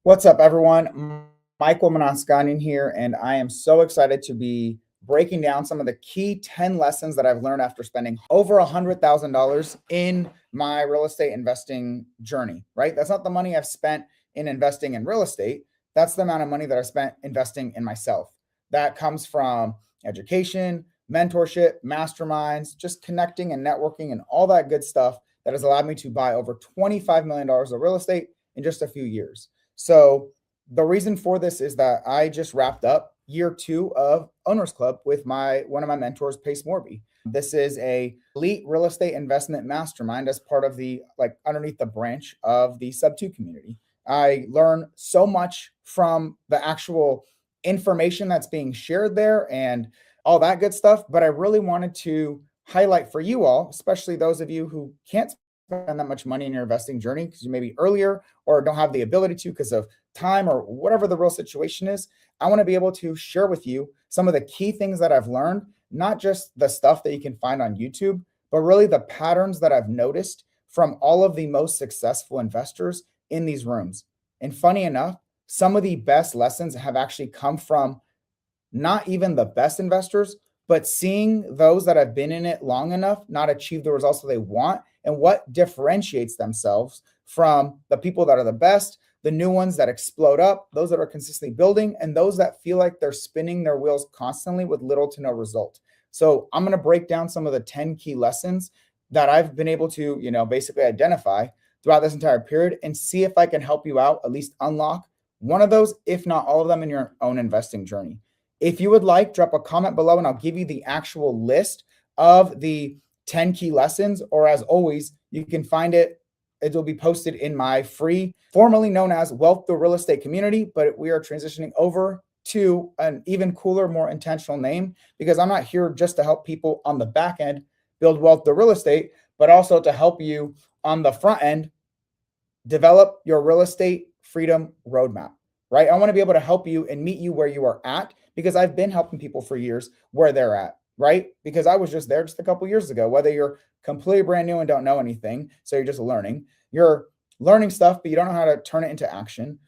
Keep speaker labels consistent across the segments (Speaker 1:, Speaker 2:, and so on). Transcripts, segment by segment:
Speaker 1: What's up, everyone? Michael Manaskanian here, and I am so excited to be breaking down some of the key 10 lessons that I've learned after spending over $100,000 in my real estate investing journey, right? That's not the money I've spent in investing in real estate. That's the amount of money that I spent investing in myself. That comes from education, mentorship, masterminds, just connecting and networking and all that good stuff that has allowed me to buy over $25 million of real estate in just a few years. So the reason for this is that I just wrapped up year 2 of Owners Club with one of my mentors, Pace Morby. This is a elite real estate investment mastermind as part of the underneath the branch of the Sub 2 community. I learn so much from the actual information that's being shared there and all that good stuff, but I really wanted to highlight for you all, especially those of you who can't spend that much money in your investing journey because you may be earlier or don't have the ability to because of time or whatever the real situation is. I want to be able to share with you some of the key things that I've learned, not just the stuff that you can find on YouTube, but really the patterns that I've noticed from all of the most successful investors in these rooms. And funny enough, some of the best lessons have actually come from not even the best investors, but seeing those that have been in it long enough not achieve the results that they want and what differentiates themselves from the people that are the best, the new ones that explode up, those that are consistently building, and those that feel like they're spinning their wheels constantly with little to no result. So I'm going to break down some of the 10 key lessons that I've been able to, basically identify throughout this entire period and see if I can help you out, at least unlock one of those, if not all of them, in your own investing journey. If you would like, drop a comment below and I'll give you the actual list of the 10 key lessons, or as always, you can find it. It will be posted in my free, formerly known as Wealth Through Real Estate community, but we are transitioning over to an even cooler, more intentional name because I'm not here just to help people on the back end build wealth through real estate, but also to help you on the front end develop your real estate freedom roadmap, right? I want to be able to help you and meet you where you are at because I've been helping people for years where they're at, right? Because I was just there just a couple years ago, whether you're completely brand new and don't know anything, so you're just you're learning stuff, but you don't know how to turn it into action.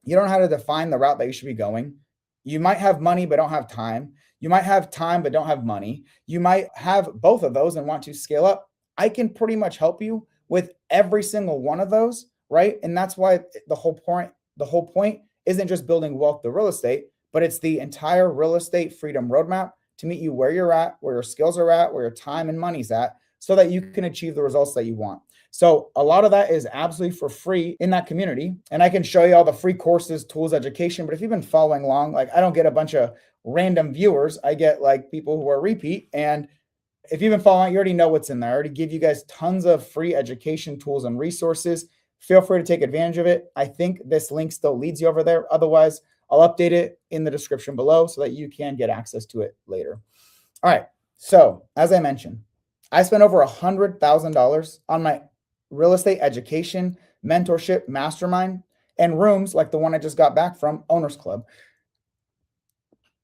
Speaker 1: You don't know how to define the route that you should be going. You might have money, but don't have time. You might have time, but don't have money. You might have both of those and want to scale up. I can pretty much help you with every single one of those, right? And that's why the whole point isn't just building wealth through real estate, but it's the entire real estate freedom roadmap to meet you where you're at, where your skills are at, where your time and money's at, so that you can achieve the results that you want. So a lot of that is absolutely for free in that community. And I can show you all the free courses, tools, education. But if you've been following along, I don't get a bunch of random viewers. I get people who are repeat. And if you've been following, you already know what's in there. I already give you guys tons of free education tools and resources. Feel free to take advantage of it. I think this link still leads you over there. Otherwise, I'll update it in the description below so that you can get access to it later. All right. So as I mentioned, I spent over $100,000 on my real estate education, mentorship, mastermind, and rooms like the one I just got back from Owners Club.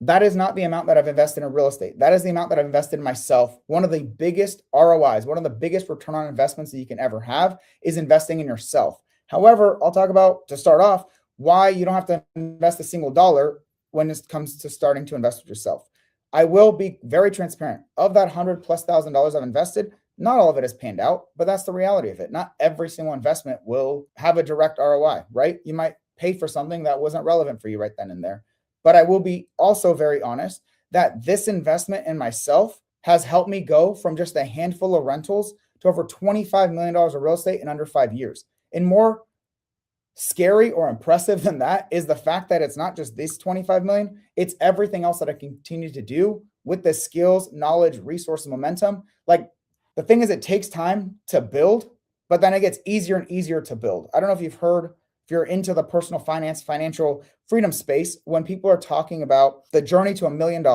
Speaker 1: That is not the amount that I've invested in real estate. That is the amount that I've invested in myself. One of the biggest ROIs, one of the biggest return on investments that you can ever have is investing in yourself. However, I'll talk about, to start off, why you don't have to invest a single dollar when it comes to starting to invest with yourself. I will be very transparent. Of that $100,000+ I've invested, not all of it has panned out, but that's the reality of it. Not every single investment will have a direct ROI, right? You might pay for something that wasn't relevant for you right then and there. But I will be also very honest that this investment in myself has helped me go from just a handful of rentals to over $25 million of real estate in under 5 years. And more scary or impressive than that is the fact that it's not just this 25 million, it's everything else that I continue to do with the skills, knowledge, resource, and momentum. The thing is, it takes time to build, but then it gets easier and easier to build. I don't know if you've heard, if you're into the personal finance, financial freedom space, when people are talking about the journey to $1 million,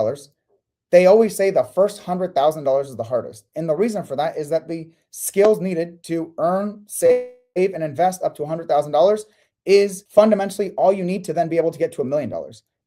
Speaker 1: they always say the first $100,000 is the hardest. And the reason for that is that the skills needed to earn, save, and invest up to $100,000 is fundamentally all you need to then be able to get to $1 million.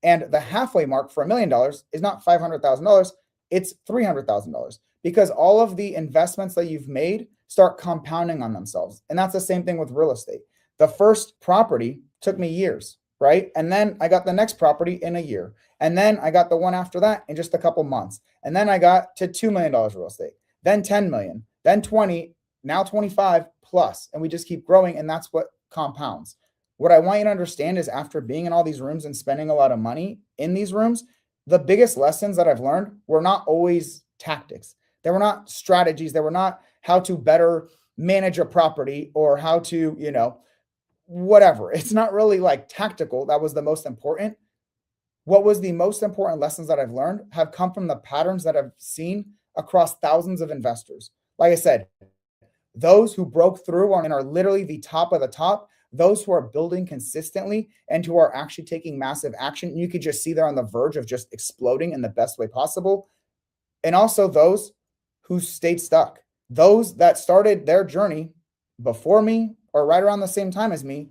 Speaker 1: And the halfway mark for $1 million is not $500,000, it's $300,000, because all of the investments that you've made start compounding on themselves. And that's the same thing with real estate. The first property took me years, right? And then I got the next property in a year. And then I got the one after that in just a couple months. And then I got to $2 million real estate, then 10 million, then 20, now 25 plus. And we just keep growing. And that's what compounds. What I want you to understand is after being in all these rooms and spending a lot of money in these rooms, the biggest lessons that I've learned were not always tactics. They were not strategies. They were not how to better manage a property or how to, whatever. It's not really like tactical. That was the most important. What was the most important lessons that I've learned have come from the patterns that I've seen across thousands of investors. Like I said, those who broke through and are literally the top of the top, those who are building consistently and who are actually taking massive action. You could just see they're on the verge of just exploding in the best way possible. And also those who stayed stuck, those that started their journey before me or right around the same time as me,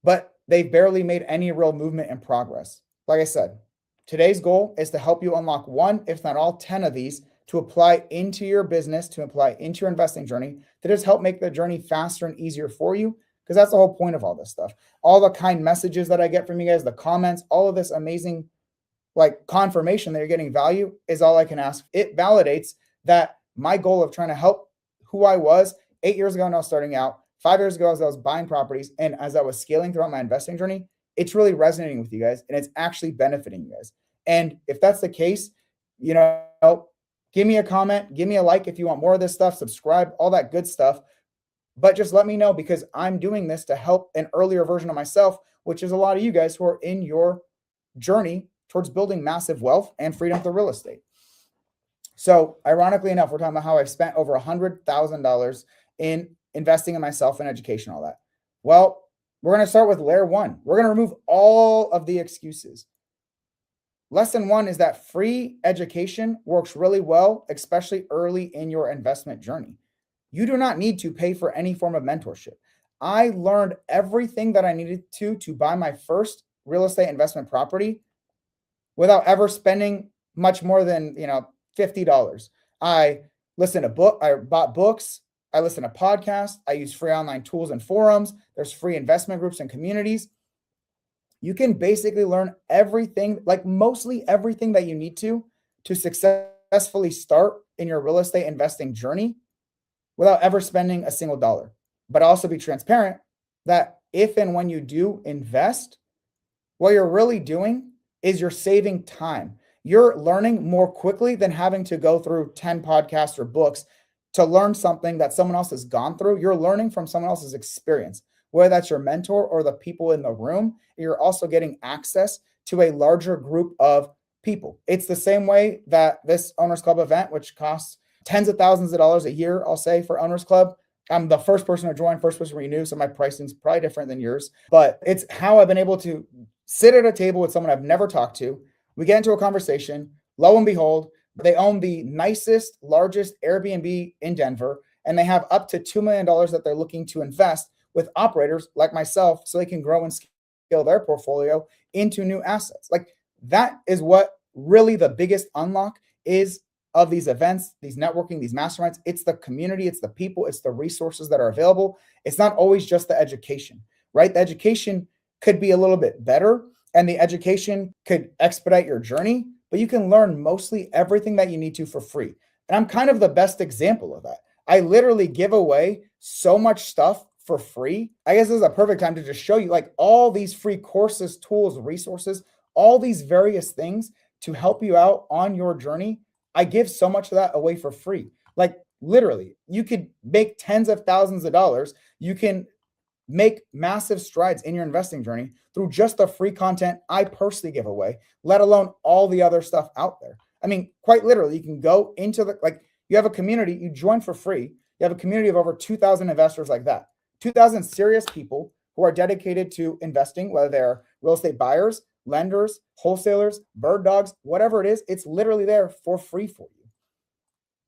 Speaker 1: but they barely made any real movement and progress. Like I said, today's goal is to help you unlock one, if not all 10 of these to apply into your business, to apply into your investing journey, to just help make the journey faster and easier for you. Because that's the whole point of all this stuff. All the kind messages that I get from you guys, the comments, all of this amazing like confirmation that you're getting value is all I can ask. It validates that my goal of trying to help who I was 8 years ago when I was starting out, 5 years ago as I was buying properties, and as I was scaling throughout my investing journey, it's really resonating with you guys and it's actually benefiting you guys. And if that's the case, give me a comment, give me a like if you want more of this stuff, subscribe, all that good stuff. But just let me know, because I'm doing this to help an earlier version of myself, which is a lot of you guys who are in your journey towards building massive wealth and freedom through real estate. So ironically enough, we're talking about how I've spent over $100,000 in investing in myself and education, all that. Well, we're going to start with layer one. We're going to remove all of the excuses. Lesson one is that free education works really well, especially early in your investment journey. You do not need to pay for any form of mentorship. I learned everything that I needed to buy my first real estate investment property without ever spending much more than, $50. I bought books. I listened to podcasts. I use free online tools and forums. There's free investment groups and communities. You can basically learn everything, like mostly everything that you need to successfully start in your real estate investing journey without ever spending a single dollar. But also be transparent that if and when you do invest, what you're really doing is you're saving time. You're learning more quickly than having to go through 10 podcasts or books to learn something that someone else has gone through. You're learning from someone else's experience, whether that's your mentor or the people in the room. You're also getting access to a larger group of people. It's the same way that this Owners Club event, which costs tens of thousands of dollars a year, I'll say, for Owners Club. I'm the first person to join, first person to renew, so my pricing is probably different than yours. But it's how I've been able to sit at a table with someone I've never talked to. We get into a conversation. Lo and behold, they own the nicest, largest Airbnb in Denver, and they have up to $2 million that they're looking to invest with operators like myself so they can grow and scale their portfolio into new assets. Like that is what really the biggest unlock is of these events, these networking, these masterminds. It's the community, it's the people, it's the resources that are available. It's not always just the education, right? The education could be a little bit better and the education could expedite your journey, but you can learn mostly everything that you need to for free. And I'm kind of the best example of that. I literally give away so much stuff for free. I guess this is a perfect time to just show you like all these free courses, tools, resources, all these various things to help you out on your journey. I give so much of that away for free. Like literally, you could make tens of thousands of dollars. You can make massive strides in your investing journey through just the free content I personally give away, let alone all the other stuff out there. I mean, quite literally, you can go into you have a community, you join for free. You have a community of over 2,000 investors like that, 2,000 serious people who are dedicated to investing, whether they're real estate buyers, lenders, wholesalers, bird dogs, whatever it is, it's literally there for free for you.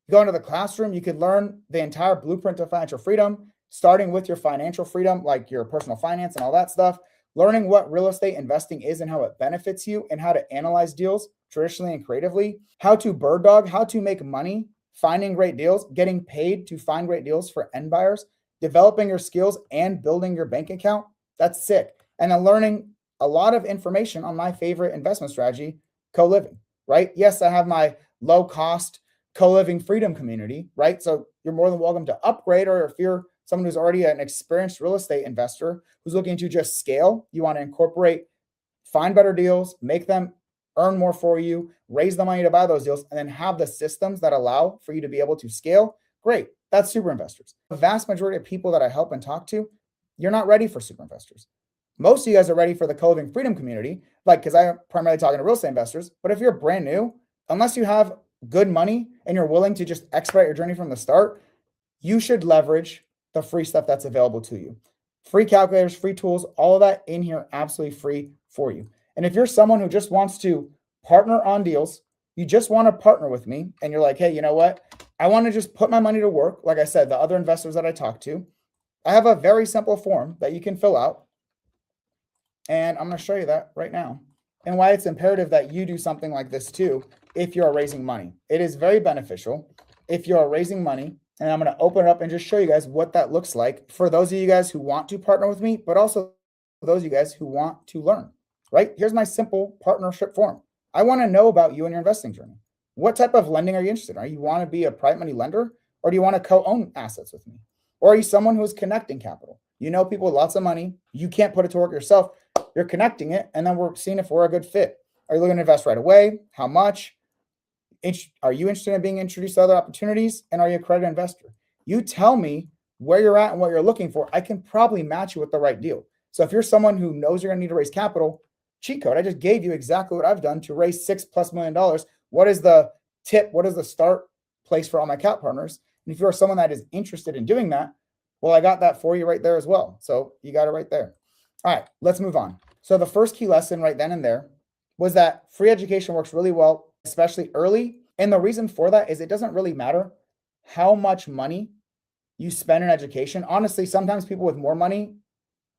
Speaker 1: You go into the classroom, you can learn the entire blueprint to financial freedom, starting with your financial freedom, like your personal finance and all that stuff, learning what real estate investing is and how it benefits you and how to analyze deals traditionally and creatively, how to bird dog, how to make money, finding great deals, getting paid to find great deals for end buyers, developing your skills and building your bank account. That's sick. and then learning a lot of information on my favorite investment strategy, CoLiving, right? Yes, I have my low cost CoLiving freedom community, right? So you're more than welcome to upgrade, or if you're someone who's already an experienced real estate investor who's looking to just scale, you want to incorporate, find better deals, make them earn more for you, raise the money to buy those deals, and then have the systems that allow for you to be able to scale. Great. That's super investors. The vast majority of people that I help and talk to, you're not ready for super investors. Most of you guys are ready for the co-living freedom community, like, because I'm primarily talking to real estate investors. But if you're brand new, unless you have good money and you're willing to just expedite your journey from the start, you should leverage the free stuff that's available to you. Free calculators, free tools, all of that in here, absolutely free for you. And if you're someone who just wants to partner on deals, you just want to partner with me, and you're like, hey, you know what? I want to just put my money to work. Like I said, the other investors that I talk to, I have a very simple form that you can fill out. And I'm going to show you that right now, and why it's imperative that you do something like this too if you're raising money. It is very beneficial if you're raising money. And I'm going to open it up and just show you guys what that looks like for those of you guys who want to partner with me, but also those of you guys who want to learn, right? Here's my simple partnership form. I want to know about you and your investing journey. What type of lending are you interested in? Are you want to be a private money lender, or do you want to co-own assets with me? Or are you someone who's connecting capital? You know people with lots of money. You can't put it to work yourself. You're connecting it, and then we're seeing if we're a good fit. Are you looking to invest right away? How much? Are you interested in being introduced to other opportunities? And are you a accredited investor? You tell me where you're at and what you're looking for. I can probably match you with the right deal. So if you're someone who knows you're going to need to raise capital, cheat code. I just gave you exactly what I've done to raise $6+ million. What is the tip? What is the start place for all my cap partners? And if you're someone that is interested in doing that, well, I got that for you right there as well. So you got it right there. All right, let's move on. So the first key lesson right then and there was that free education works really well, especially early. And the reason for that is it doesn't really matter how much money you spend in education. Honestly, sometimes people with more money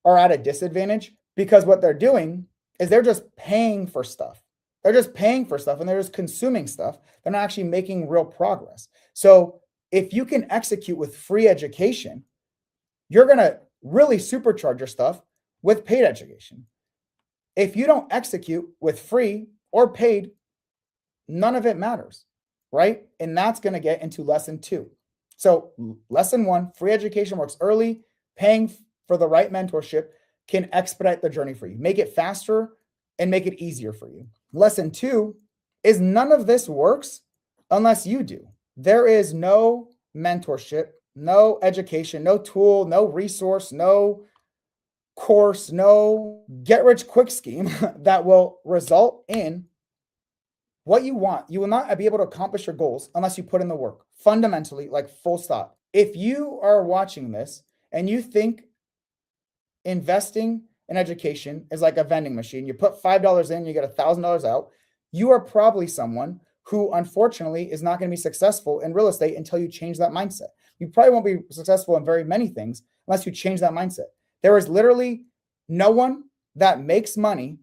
Speaker 1: are at a disadvantage because what they're doing is they're just paying for stuff. They're just paying for stuff and they're just consuming stuff. They're not actually making real progress. So if you can execute with free education, you're going to really supercharge your stuff with paid education. If you don't execute with free or paid, none of it matters, right? And that's going to get into lesson 2. So lesson 1, free education works early. Paying for the right mentorship can expedite the journey for you, make it faster and make it easier for you. Lesson 2 is none of this works unless you do. There is no mentorship, no education, no tool, no resource, no course, no get rich quick scheme that will result in what you want. You will not be able to accomplish your goals unless you put in the work. Fundamentally, like full stop. If you are watching this and you think investing in education is like a vending machine, you put $5 in, you get $1,000 out, you are probably someone who unfortunately is not going to be successful in real estate until you change that mindset. You probably won't be successful in very many things unless you change that mindset. There is literally no one that makes money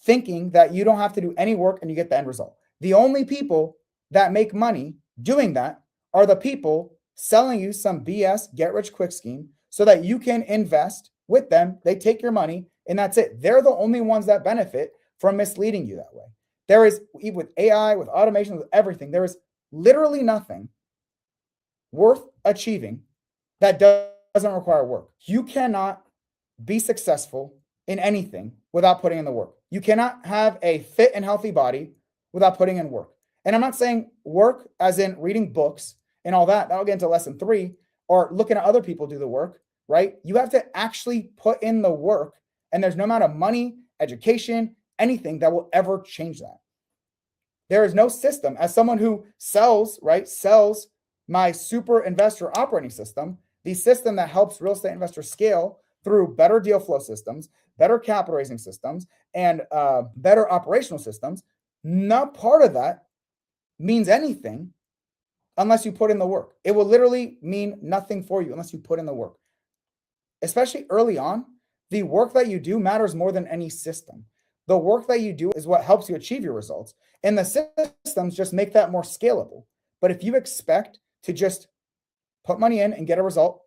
Speaker 1: thinking that you don't have to do any work and you get the end result. The only people that make money doing that are the people selling you some BS get rich quick scheme so that you can invest with them. They take your money and that's it. They're the only ones that benefit from misleading you that way. There is, with AI, with automation, with everything, there is literally nothing worth achieving that doesn't require work. You cannot be successful in anything without putting in the work. You cannot have a fit and healthy body without putting in work. And I'm not saying work as in reading books and all that. That'll get into lesson 3, or looking at other people do the work, right? You have to actually put in the work, and there's no amount of money, education, anything that will ever change that. There is no system. As someone who sells my super investor operating system, the system that helps real estate investors scale through better deal flow systems, better capital raising systems, and better operational systems, not part of that means anything unless you put in the work. It will literally mean nothing for you unless you put in the work. Especially early on, the work that you do matters more than any system. The work that you do is what helps you achieve your results. And the systems just make that more scalable. But if you expect to just put money in and get a result,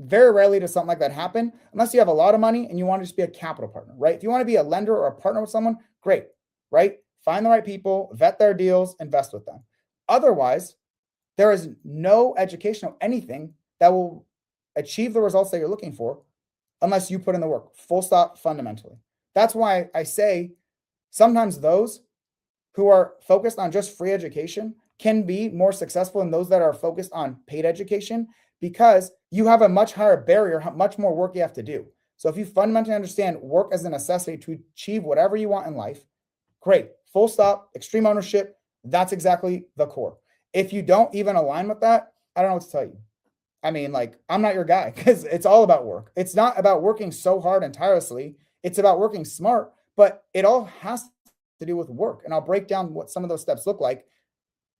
Speaker 1: very rarely does something like that happen unless you have a lot of money and you want to just be a capital partner, right? If you want to be a lender or a partner with someone, great, right? Find the right people, vet their deals, invest with them. Otherwise, there is no education of anything that will achieve the results that you're looking for unless you put in the work, full stop, fundamentally. That's why I say sometimes those who are focused on just free education can be more successful than those that are focused on paid education, because you have a much higher barrier, much more work you have to do. So if you fundamentally understand work as a necessity to achieve whatever you want in life, great, full stop, extreme ownership, that's exactly the core. If you don't even align with that, I don't know what to tell you. I mean, like, I'm not your guy, because it's all about work. It's not about working so hard and tirelessly. It's about working smart, but it all has to do with work. And I'll break down what some of those steps look like.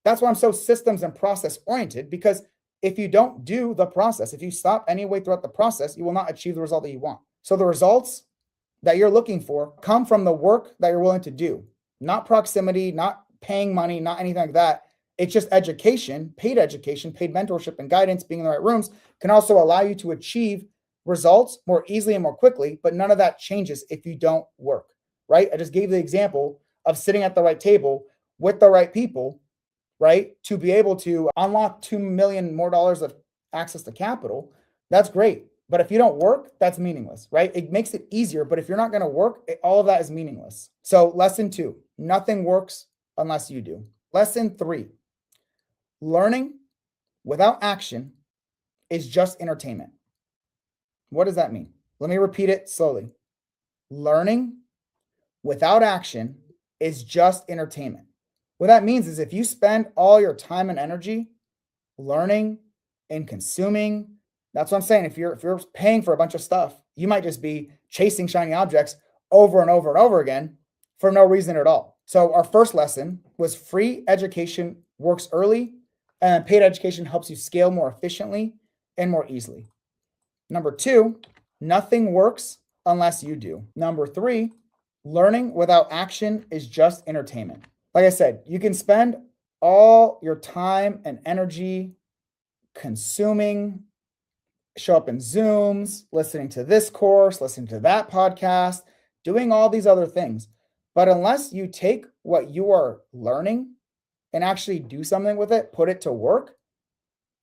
Speaker 1: That's why I'm so systems and process oriented, because if you don't do the process, if you stop anyway throughout the process, you will not achieve the result that you want. So the results that you're looking for come from the work that you're willing to do, not proximity, not paying money, not anything like that. It's just education, paid mentorship and guidance, being in the right rooms can also allow you to achieve results more easily and more quickly, but none of that changes if you don't work, right? I just gave the example of sitting at the right table with the right people, right? To be able to unlock $2 million more of access to capital. That's great. But if you don't work, that's meaningless, right? It makes it easier, but if you're not going to work, all of that is meaningless. So lesson 2, nothing works unless you do. Lesson 3, learning without action is just entertainment. What does that mean? Let me repeat it slowly. Learning without action is just entertainment. What that means is if you spend all your time and energy learning and consuming, that's what I'm saying. If you're paying for a bunch of stuff, you might just be chasing shiny objects over and over and over again for no reason at all. So our first lesson was free education works early, and paid education helps you scale more efficiently and more easily. Number 2, nothing works unless you do. Number 3, learning without action is just entertainment. Like I said, you can spend all your time and energy consuming, show up in Zooms, listening to this course, listening to that podcast, doing all these other things. But unless you take what you are learning and actually do something with it, put it to work,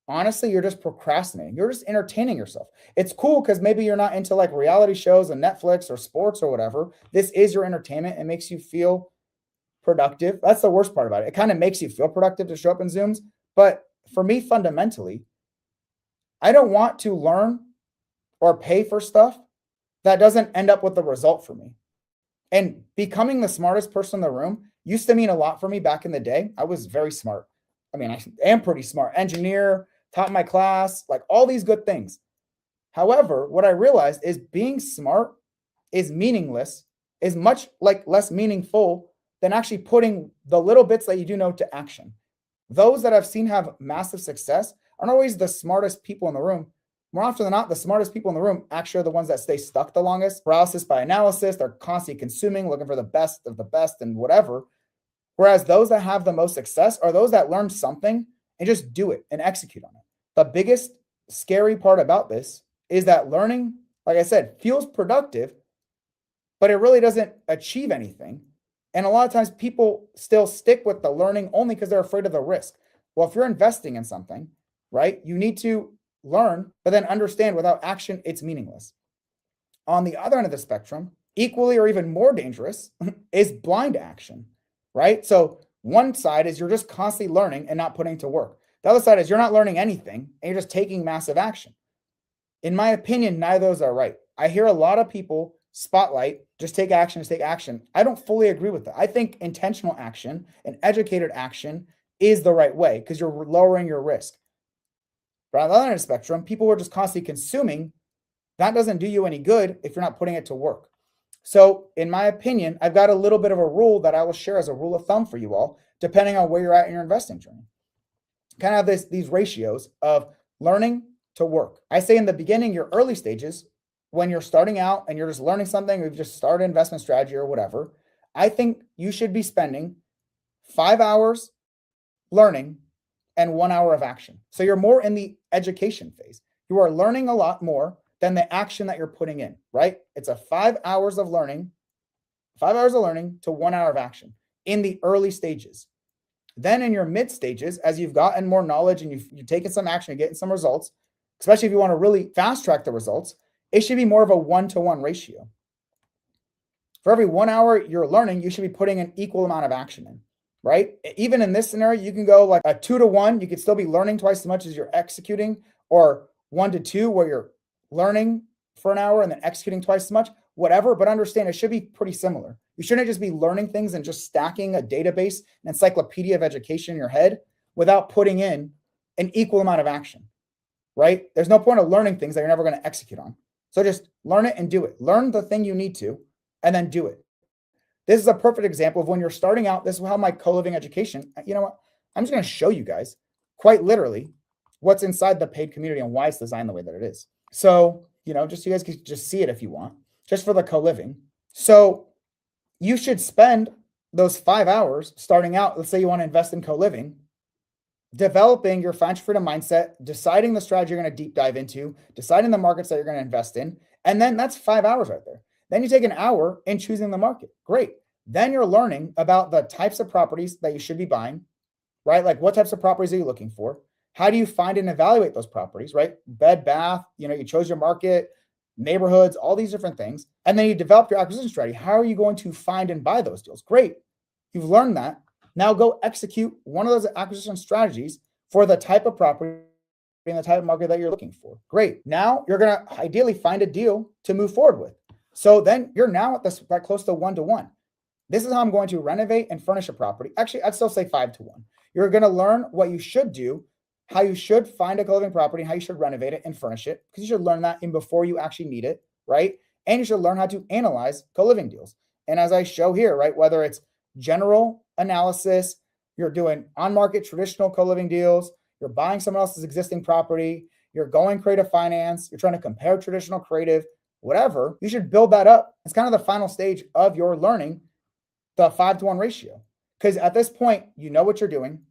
Speaker 1: honestly, you're just procrastinating. You're just entertaining yourself. It's cool because maybe you're not into like reality shows and Netflix or sports or whatever. This is your entertainment. It makes you feel productive. That's the worst part about it. It kind of makes you feel productive to show up in Zooms. But for me, fundamentally, I don't want to learn or pay for stuff that doesn't end up with the result for me. And becoming the smartest person in the room used to mean a lot for me back in the day. I was very smart. I mean, I am pretty smart. Engineer, top of my class, like all these good things. However, what I realized is being smart is meaningless, is much like less meaningful than actually putting the little bits that you do know to action. Those that I've seen have massive success aren't always the smartest people in the room. More often than not, the smartest people in the room actually are the ones that stay stuck the longest. Paralysis by analysis, they're constantly consuming, looking for the best of the best and whatever. Whereas those that have the most success are those that learn something and just do it and execute on it. The biggest scary part about this is that learning, like I said, feels productive, but it really doesn't achieve anything. And a lot of times people still stick with the learning only because they're afraid of the risk. Well, if you're investing in something, right, you need to learn, but then understand without action, it's meaningless. On the other end of the spectrum, equally or even more dangerous is blind action, right? So one side is you're just constantly learning and not putting to work. The other side is you're not learning anything and you're just taking massive action. In my opinion, neither of those are right. I hear a lot of people spotlight, just take action, just take action. I don't fully agree with that. I think intentional action and educated action is the right way because you're lowering your risk. But on the other end of the spectrum, people who are just constantly consuming, that doesn't do you any good if you're not putting it to work. So in my opinion, I've got a little bit of a rule that I will share as a rule of thumb for you all, depending on where you're at in your investing journey. Kind of have these ratios of learning to work. I say in the beginning, your early stages, when you're starting out and you're just learning something, or you've just started an investment strategy or whatever, I think you should be spending 5 hours learning and 1 hour of action. So you're more in the education phase. you are learning a lot more than the action that you're putting in, right? It's a 5 hours of learning, 5 hours of learning to 1 hour of action in the early stages. Then in your mid stages, as you've gotten more knowledge and you've taken some action and getting some results, especially if you want to really fast track the results, it should be more of a 1-to-1 ratio. For every 1 hour you're learning, you should be putting an equal amount of action in, right? Even in this scenario, you can go like a 2-to-1. You could still be learning twice as much as you're executing, or 1-to-2, where you're learning for an hour and then executing twice as much, whatever. But understand, it should be pretty similar. You shouldn't just be learning things and just stacking a database, an encyclopedia of education in your head without putting in an equal amount of action, right? There's no point of learning things that you're never going to execute on. So just learn it and do it. Learn the thing you need to, and then do it. This is a perfect example of when you're starting out. This is how my co-living education, you know what? I'm just going to show you guys quite literally what's inside the paid community and why it's designed the way that it is. So, just so you guys can just see it if you want, just for the co-living. So you should spend those 5 hours starting out. Let's say you want to invest in co-living, developing your financial freedom mindset, deciding the strategy you're going to deep dive into, deciding the markets that you're going to invest in. And then that's 5 hours right there. Then you take an hour in choosing the market. Great. Then you're learning about the types of properties that you should be buying, right? Like, what types of properties are you looking for? How do you find and evaluate those properties, right? Bed, bath, you chose your market, neighborhoods, all these different things. And then you develop your acquisition strategy. How are you going to find and buy those deals? Great. You've learned that. Now go execute one of those acquisition strategies for the type of property and the type of market that you're looking for. Great. Now you're going to ideally find a deal to move forward with. So then you're now at this close to 1-to-1. This is how I'm going to renovate and furnish a property. Actually, I'd still say 5-to-1. You're going to learn what you should do, how you should find a co-living property, how you should renovate it and furnish it, because you should learn that in before you actually need it, right? And you should learn how to analyze co-living deals. And as I show here, right, whether it's general analysis, you're doing on-market traditional co-living deals, you're buying someone else's existing property, you're going creative finance, you're trying to compare traditional creative, whatever, you should build that up. It's kind of the final stage of your learning, the 5-to-1 ratio. Because at this point, you know what you're doing,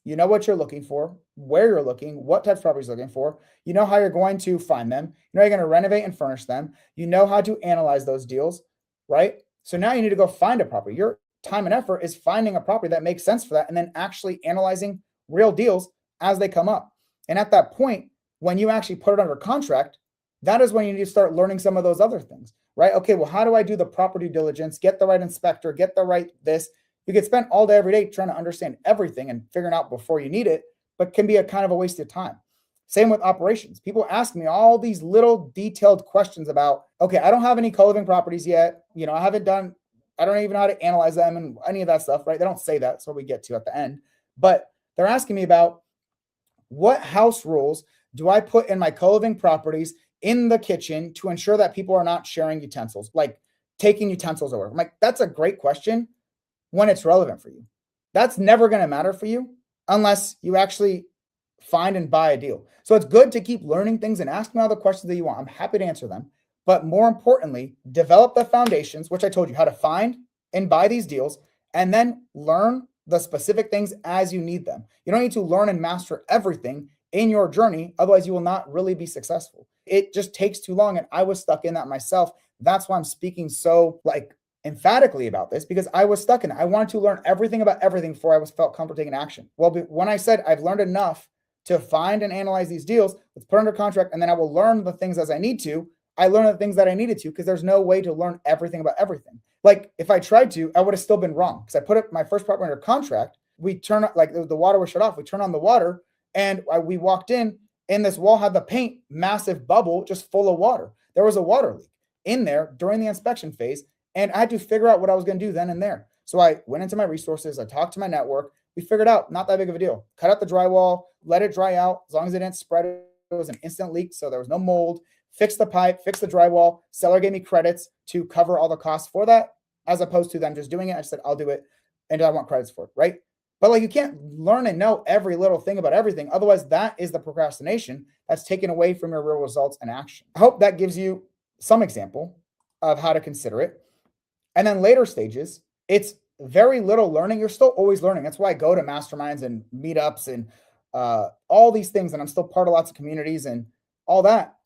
Speaker 1: you know what you're looking for, where you're looking, what types of properties you're looking for, you know how you're going to find them, you know you're going to renovate and furnish them, you know how to analyze those deals, right? So now you need to go find a property. Your time and effort is finding a property that makes sense for that, and then actually analyzing real deals as they come up. And at that point, when you actually put it under contract, that is when you need to start learning some of those other things, right? Okay, well, how do I do the proper due diligence, get the right inspector, get the right this? You could spend all day, every day trying to understand everything and figuring out before you need it, but can be a kind of a waste of time. Same with operations. People ask me all these little detailed questions about, okay, I don't have any co-living properties yet. I don't even know how to analyze them and any of that stuff, right? They don't say that. That's what we get to at the end. But they're asking me about, what house rules do I put in my co-living properties in the kitchen to ensure that people are not sharing utensils, like taking utensils over? I'm like, that's a great question when it's relevant for you. That's never going to matter for you unless you actually find and buy a deal. So it's good to keep learning things and ask me all the questions that you want. I'm happy to answer them. But more importantly, develop the foundations, which I told you how to find and buy these deals, and then learn the specific things as you need them. You don't need to learn and master everything in your journey. Otherwise, you will not really be successful. It just takes too long. And I was stuck in that myself. That's why I'm speaking so emphatically about this, because I was stuck in it. I wanted to learn everything about everything before I felt comfortable taking action. Well, when I said I've learned enough to find and analyze these deals, let's put under contract, and then I will learn the things as I need to. I learned the things that I needed to, because there's no way to learn everything about everything. Like, if I tried to, I would have still been wrong, because I put up my first property under contract. We turn the water was shut off. We turn on the water, and we walked in, and this wall had the paint, massive bubble, just full of water. There was a water leak in there during the inspection phase, and I had to figure out what I was going to do then and there. So I went into my resources. I talked to my network. We figured out, not that big of a deal. Cut out the drywall, let it dry out. As long as it didn't spread, it was an instant leak, so there was no mold. Fix the pipe, fix the drywall. Seller gave me credits to cover all the costs for that, as opposed to them just doing it. I said, I'll do it, and I want credits for it, right? But you can't learn and know every little thing about everything. Otherwise, that is the procrastination that's taken away from your real results and action. I hope that gives you some example of how to consider it. And then later stages, it's very little learning. You're still always learning. That's why I go to masterminds and meetups and all these things. And I'm still part of lots of communities and all that.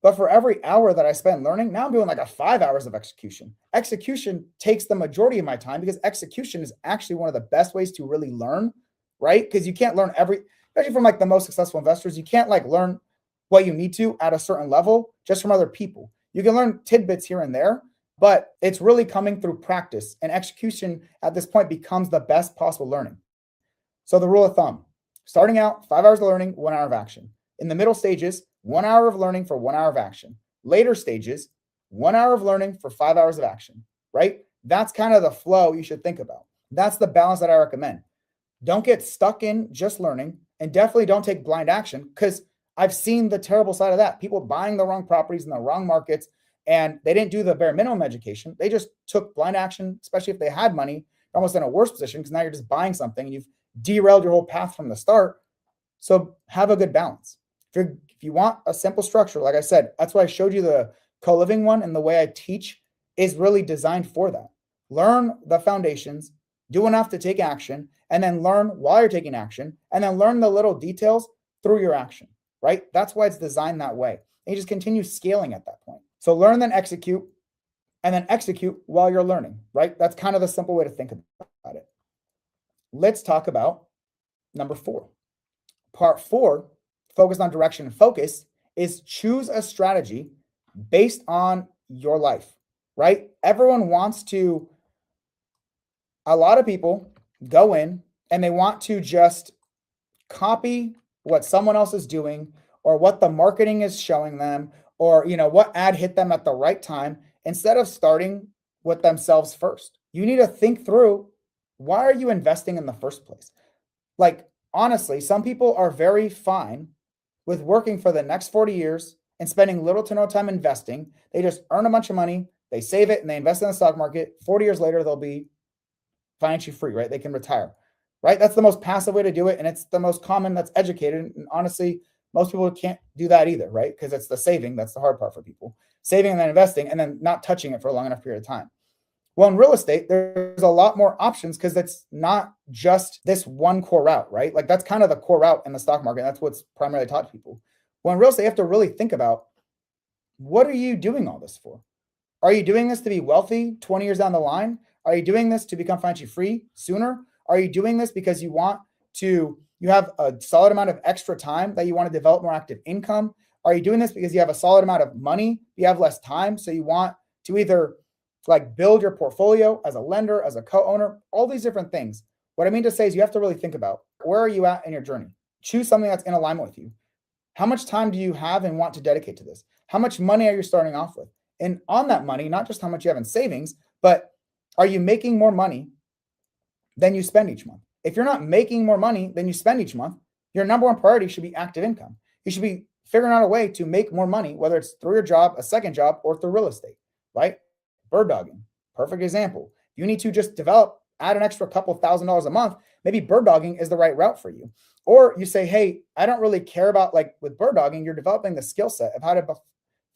Speaker 1: But for every hour that I spend learning, now I'm doing like 5 hours of execution. Execution takes the majority of my time because execution is actually one of the best ways to really learn, right? Because you can't learn especially from like the most successful investors, you can't like learn what you need to at a certain level just from other people. You can learn tidbits here and there, but it's really coming through practice, and execution at this point becomes the best possible learning. So the rule of thumb, starting out 5 hours of learning, 1 hour of action. In the middle stages, 1 hour of learning for 1 hour of action. Later stages, 1 hour of learning for 5 hours of action, right? That's kind of the flow you should think about. That's the balance that I recommend. Don't get stuck in just learning, and definitely don't take blind action, because I've seen the terrible side of that. People buying the wrong properties in the wrong markets, and they didn't do the bare minimum education. They just took blind action, especially if they had money, almost in a worse position, because now you're just buying something and you've derailed your whole path from the start. So have a good balance. If you want a simple structure, like I said, that's why I showed you the CoLiving one, and the way I teach is really designed for that. Learn the foundations, do enough to take action, and then learn while you're taking action, and then learn the little details through your action, right? That's why it's designed that way. And you just continue scaling at that point. So learn, then execute, and then execute while you're learning, right? That's kind of the simple way to think about it. Let's talk about number 4. Part 4, focused on direction and focus, is choose a strategy based on your life, right? Everyone wants to, a lot of people go in and they want to just copy what someone else is doing, or what the marketing is showing them, or what ad hit them at the right time, instead of starting with themselves first. You need to think through, why are you investing in the first place? Like, honestly, some people are very fine with working for the next 40 years and spending little to no time investing. They just earn a bunch of money, they save it, and they invest in the stock market. 40 years later, they'll be financially free, right? They can retire, right? That's the most passive way to do it, and it's the most common, that's educated. And honestly, most people can't do that either, right? Because it's the saving that's the hard part for people. Saving and then investing, and then not touching it for a long enough period of time. Well, in real estate, there's a lot more options, because that's not just this one core route, right? Like, that's kind of the core route in the stock market. That's what's primarily taught to people. Well, in real estate, you have to really think about, what are you doing all this for? Are you doing this to be wealthy 20 years down the line? Are you doing this to become financially free sooner? Are you doing this because you have a solid amount of extra time that you want to develop more active income? Are you doing this because you have a solid amount of money, you have less time, so you want to either like build your portfolio as a lender, as a co-owner, all these different things? What I mean to say is, you have to really think about, where are you at in your journey? Choose something that's in alignment with you. How much time do you have and want to dedicate to this? How much money are you starting off with? And on that money, not just how much you have in savings, but are you making more money than you spend each month? If you're not making more money than you spend each month, your number one priority should be active income. You should be figuring out a way to make more money, whether it's through your job, a second job, or through real estate, right? Bird dogging, perfect example. You need to just add an extra couple $1,000s a month. Maybe bird dogging is the right route for you. Or you say, hey, I don't really care about, like with bird dogging, you're developing the skill set of how to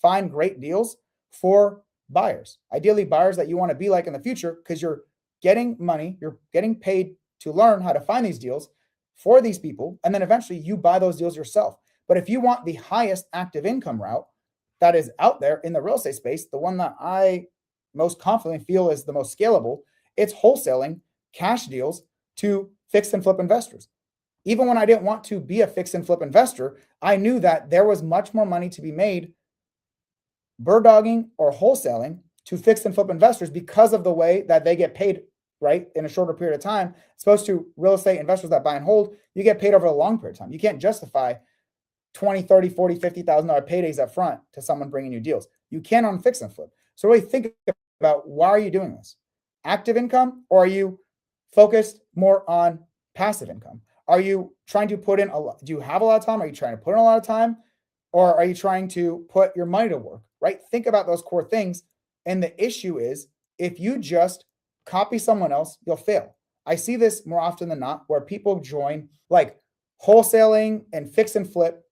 Speaker 1: find great deals for buyers. Ideally, buyers that you want to be like in the future, because you're getting money, you're getting paid to learn how to find these deals for these people, and then eventually you buy those deals yourself. But if you want the highest active income route that is out there in the real estate space, the one that I most confidently feel is the most scalable, it's wholesaling cash deals to fix and flip investors. Even when I didn't want to be a fix and flip investor, I knew that there was much more money to be made bird dogging or wholesaling to fix and flip investors, because of the way that they get paid, right, in a shorter period of time. As opposed to real estate investors that buy and hold, you get paid over a long period of time. You can't justify 20, 30, 40, $50,000 paydays up front to someone bringing you deals. You can on fix and flip. So really think about, why are you doing this? Active income, or are you focused more on passive income? Are you trying to put in do you have a lot of time? Are you trying to put in a lot of time? Or are you trying to put your money to work, right? Think about those core things. And the issue is, if you just copy someone else, you'll fail. I see this more often than not, where people join like wholesaling and fix and flip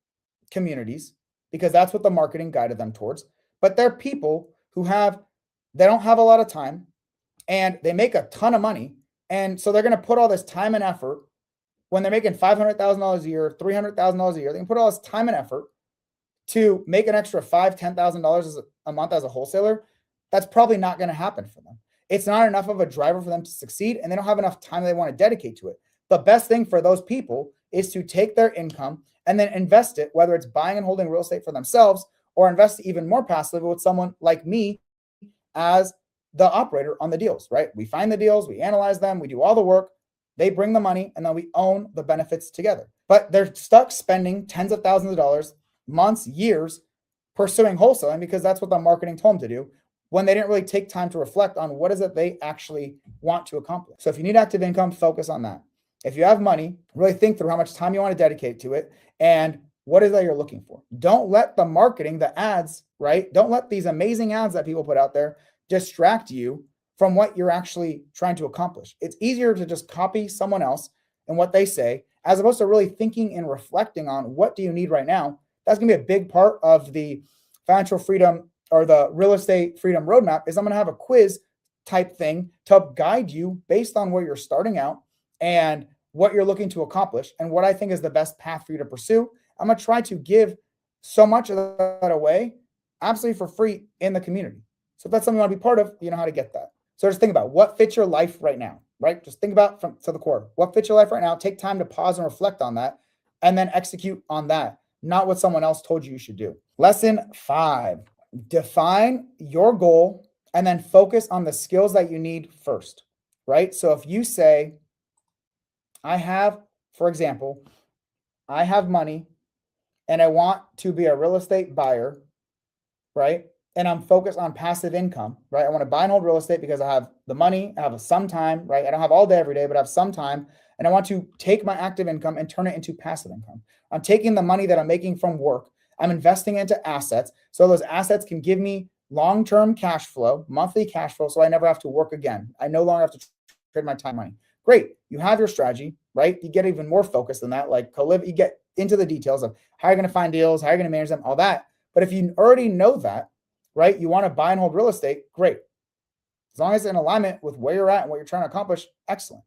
Speaker 1: communities, because that's what the marketing guided them towards. But they're people who they don't have a lot of time, and they make a ton of money. And so they're going to put all this time and effort, when they're making $500,000 a year, $300,000 a year, they can put all this time and effort to make an extra $5,000, $10,000 a month as a wholesaler, that's probably not going to happen for them. It's not enough of a driver for them to succeed, and they don't have enough time they want to dedicate to it. The best thing for those people is to take their income and then invest it, whether it's buying and holding real estate for themselves or invest even more passively with someone like me as the operator on the deals, right? We find the deals, we analyze them, we do all the work, they bring the money, and then we own the benefits together. But they're stuck spending tens of thousands of dollars, months, years pursuing wholesaling because that's what the marketing told them to do, when they didn't really take time to reflect on what is it they actually want to accomplish. So if you need active income, focus on that. If you have money, really think through how much time you want to dedicate to it and what is that you're looking for. Don't let the marketing, the ads, right? Don't let these amazing ads that people put out there distract you from what you're actually trying to accomplish. It's easier to just copy someone else and what they say, as opposed to really thinking and reflecting on what do you need right now. That's going to be a big part of the financial freedom or the real estate freedom roadmap. Is I'm going to have a quiz type thing to help guide you based on where you're starting out and what you're looking to accomplish and what I think is the best path for you to pursue. I'm going to try to give so much of that away absolutely for free in the community. So if that's something you want to be part of, you know how to get that. So just think about what fits your life right now, right? Just think about from to the core, what fits your life right now. Take time to pause and reflect on that and then execute on that, not what someone else told you should do. Lesson 5, define your goal and then focus on the skills that you need first, right? So if you say, for example, I have money and I want to be a real estate buyer, right? And I'm focused on passive income, right? I want to buy and hold real estate because I have the money, I have some time, right? I don't have all day every day, but I have some time. And I want to take my active income and turn it into passive income. I'm taking the money that I'm making from work, I'm investing into assets. So those assets can give me long-term cash flow, monthly cash flow. So I never have to work again. I no longer have to trade my time money. Great. You have your strategy, right? You get even more focused than that, like CoLiving. You get into the details of how you're going to find deals, how you're going to manage them, all that. But if you already know that, right, you want to buy and hold real estate, great. As long as it's in alignment with where you're at and what you're trying to accomplish, excellent.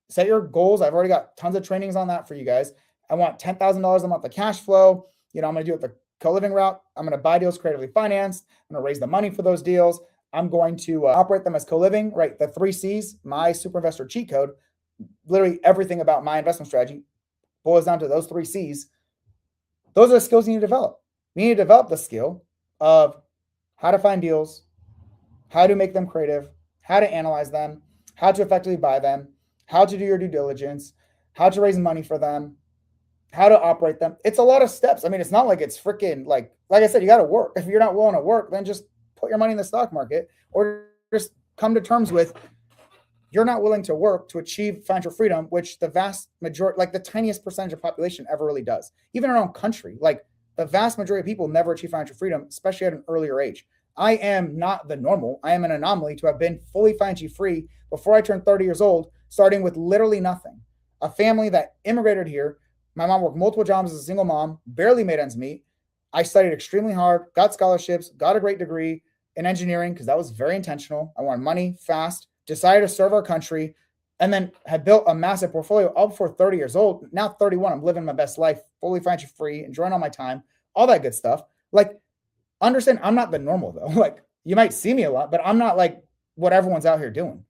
Speaker 1: Set your goals. I've already got tons of trainings on that for you guys. I want $10,000 a month of cash flow. I'm going to do it the CoLiving route. I'm going to buy deals creatively financed. I'm going to raise the money for those deals. I'm going to operate them as CoLiving, right? The 3 C's, my super investor cheat code, literally everything about my investment strategy boils down to those 3 C's. Those are the skills you need to develop. You need to develop the skill of how to find deals, how to make them creative, how to analyze them, how to effectively buy them, how to do your due diligence, how to raise money for them, how to operate them. It's a lot of steps. I mean, it's not like it's freaking like I said, you got to work. If you're not willing to work, then just put your money in the stock market or just come to terms with you're not willing to work to achieve financial freedom, which the vast majority, like the tiniest percentage of population ever really does. Even in our own country, like the vast majority of people never achieve financial freedom, especially at an earlier age. I am not the normal. I am an anomaly to have been fully financially free before I turned 30 years old, starting with literally nothing. A family that immigrated here. My mom worked multiple jobs as a single mom, barely made ends meet. I studied extremely hard, got scholarships, got a great degree in engineering because that was very intentional. I wanted money fast, decided to serve our country, and then had built a massive portfolio all before 30 years old. Now 31, I'm living my best life, fully financially free, enjoying all my time, all that good stuff. Like, understand, I'm not the normal though. Like, you might see me a lot, but I'm not like what everyone's out here doing.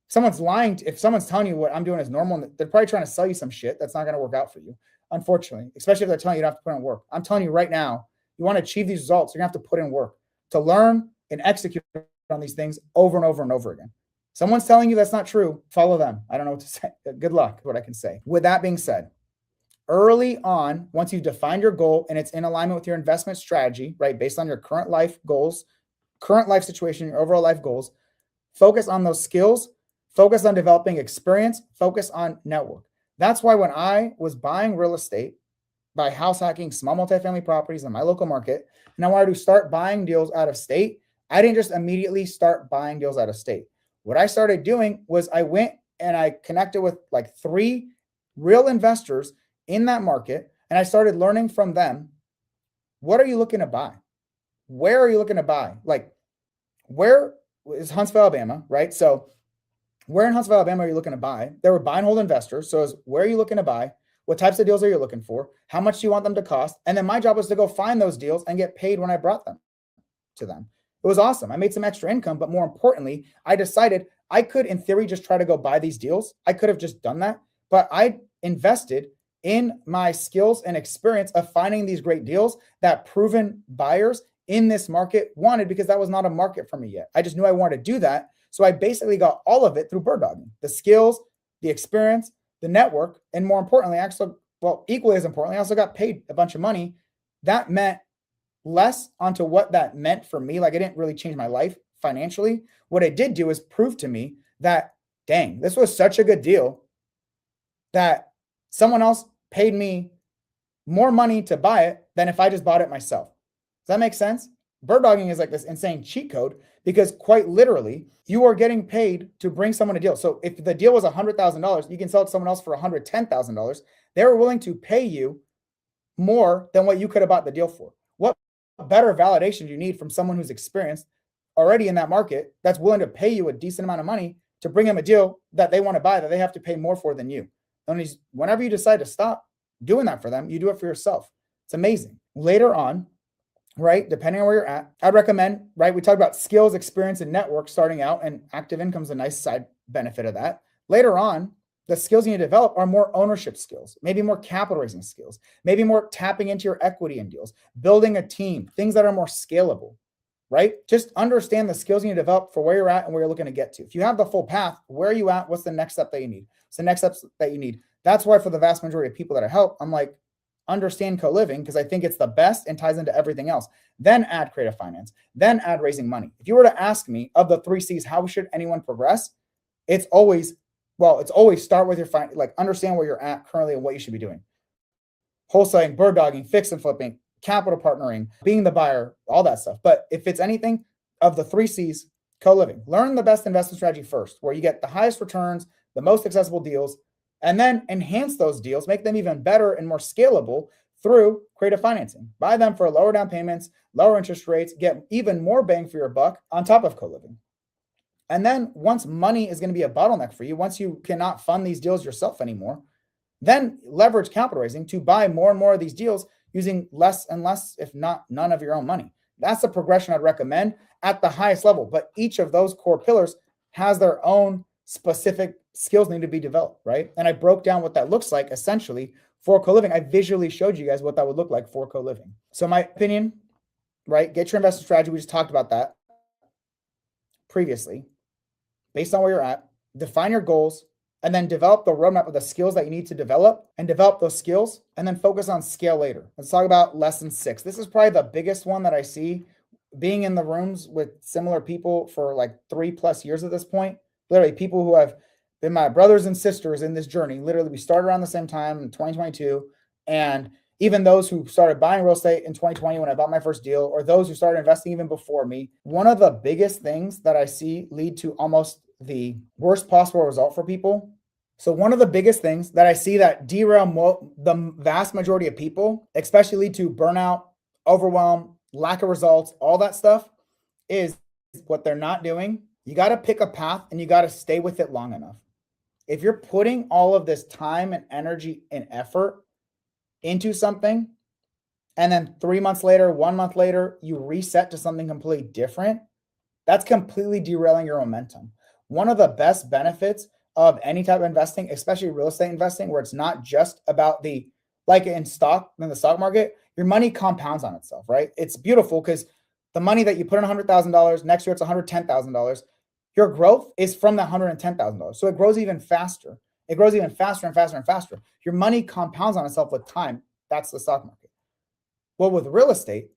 Speaker 1: Someone's lying. If someone's telling you what I'm doing is normal, they're probably trying to sell you some shit that's not going to work out for you, unfortunately, especially if they're telling you you don't have to put in work. I'm telling you right now, you want to achieve these results, you're going to have to put in work to learn and execute on these things over and over and over again. Someone's telling you that's not true, follow them. I don't know what to say. Good luck, what I can say. With that being said, early on, once you've defined your goal and it's in alignment with your investment strategy, right, based on your current life goals, current life situation, your overall life goals, focus on those skills, focus on developing experience, focus on network. That's why when I was buying real estate by house hacking small multifamily properties in my local market, and I wanted to start buying deals out of state, I didn't just immediately start buying deals out of state. What I started doing was I went and I connected with like 3 real investors in that market, and I started learning from them. What are you looking to buy? Where are you looking to buy? Like, where is Huntsville, Alabama, right? So where in Huntsville, Alabama are you looking to buy? They were buy and hold investors. So it was, where are you looking to buy? What types of deals are you looking for? How much do you want them to cost? And then my job was to go find those deals and get paid when I brought them to them. It was awesome. I made some extra income, but more importantly, I decided I could, in theory, just try to go buy these deals. I could have just done that, but I invested in my skills and experience of finding these great deals that proven buyers in this market wanted, because that was not a market for me yet. I just knew I wanted to do that. So I basically got all of it through bird dogging: the skills, the experience, the network, and more importantly, actually, well, equally as importantly, I also got paid a bunch of money. That meant less onto what that meant for me. Like, it didn't really change my life financially. What it did do is prove to me that, dang, this was such a good deal that someone else paid me more money to buy it than if I just bought it myself. Does that make sense? Bird dogging is like this insane cheat code, because quite literally, you are getting paid to bring someone a deal. So if the deal was $100,000, you can sell it to someone else for $110,000. They were willing to pay you more than what you could have bought the deal for. What better validation do you need from someone who's experienced already in that market, that's willing to pay you a decent amount of money to bring them a deal that they want to buy, that they have to pay more for than you? And whenever you decide to stop doing that for them, you do it for yourself. It's amazing. Later on, right, depending on where you're at, I'd recommend, right, we talked about skills, experience, and network starting out, and active income is a nice side benefit of that. Later on, the skills you need to develop are more ownership skills, maybe more capital raising skills, maybe more tapping into your equity in deals, building a team, things that are more scalable, right? Just understand the skills you need to develop for where you're at and where you're looking to get to. If you have the full path, where are you at? What's the next step that you need? What's the next steps that you need? That's why for the vast majority of people that I help, I'm like, understand CoLiving, because I think it's the best and ties into everything else. Then add creative finance, then add raising money. If you were to ask me of the 3 C's, how should anyone progress? It's always start with your understand where you're at currently and what you should be doing. Wholesaling, bird dogging, fix and flipping, capital partnering, being the buyer, all that stuff. But if it's anything of the 3 C's, CoLiving, learn the best investment strategy first, where you get the highest returns, the most accessible deals, and then enhance those deals, make them even better and more scalable through creative financing. Buy them for lower down payments, lower interest rates, get even more bang for your buck on top of CoLiving. And then once money is going to be a bottleneck for you, once you cannot fund these deals yourself anymore, then leverage capital raising to buy more and more of these deals using less and less, if not none of your own money. That's the progression I'd recommend at the highest level. But each of those core pillars has their own specific skills need to be developed, right? And I broke down what that looks like essentially for CoLiving. I visually showed you guys what that would look like for CoLiving. So my opinion, right? Get your investment strategy. We just talked about that previously. Based on where you're at, define your goals, and then develop the roadmap of the skills that you need to develop, and develop those skills, and then focus on scale later. Let's talk about lesson 6. This is probably the biggest one that I see, being in the rooms with similar people for like 3+ years at this point. Literally people who have been my brothers and sisters in this journey. Literally, we started around the same time in 2022. And even those who started buying real estate in 2020 when I bought my first deal, or those who started investing even before me, one of the biggest things that I see lead to almost the worst possible result for people. So one of the biggest things that I see that derail the vast majority of people, especially lead to burnout, overwhelm, lack of results, all that stuff, is what they're not doing. You got to pick a path and you got to stay with it long enough. If you're putting all of this time and energy and effort into something, and then 3 months later, 1 month later, you reset to something completely different, that's completely derailing your momentum. One of the best benefits of any type of investing, especially real estate investing, where it's not just about like in the stock market, your money compounds on itself, right? It's beautiful because the money that you put in $100,000, next year it's $110,000. Your growth is from that $110,000. So it grows even faster. It grows even faster and faster and faster. Your money compounds on itself with time. That's the stock market. Well, with real estate,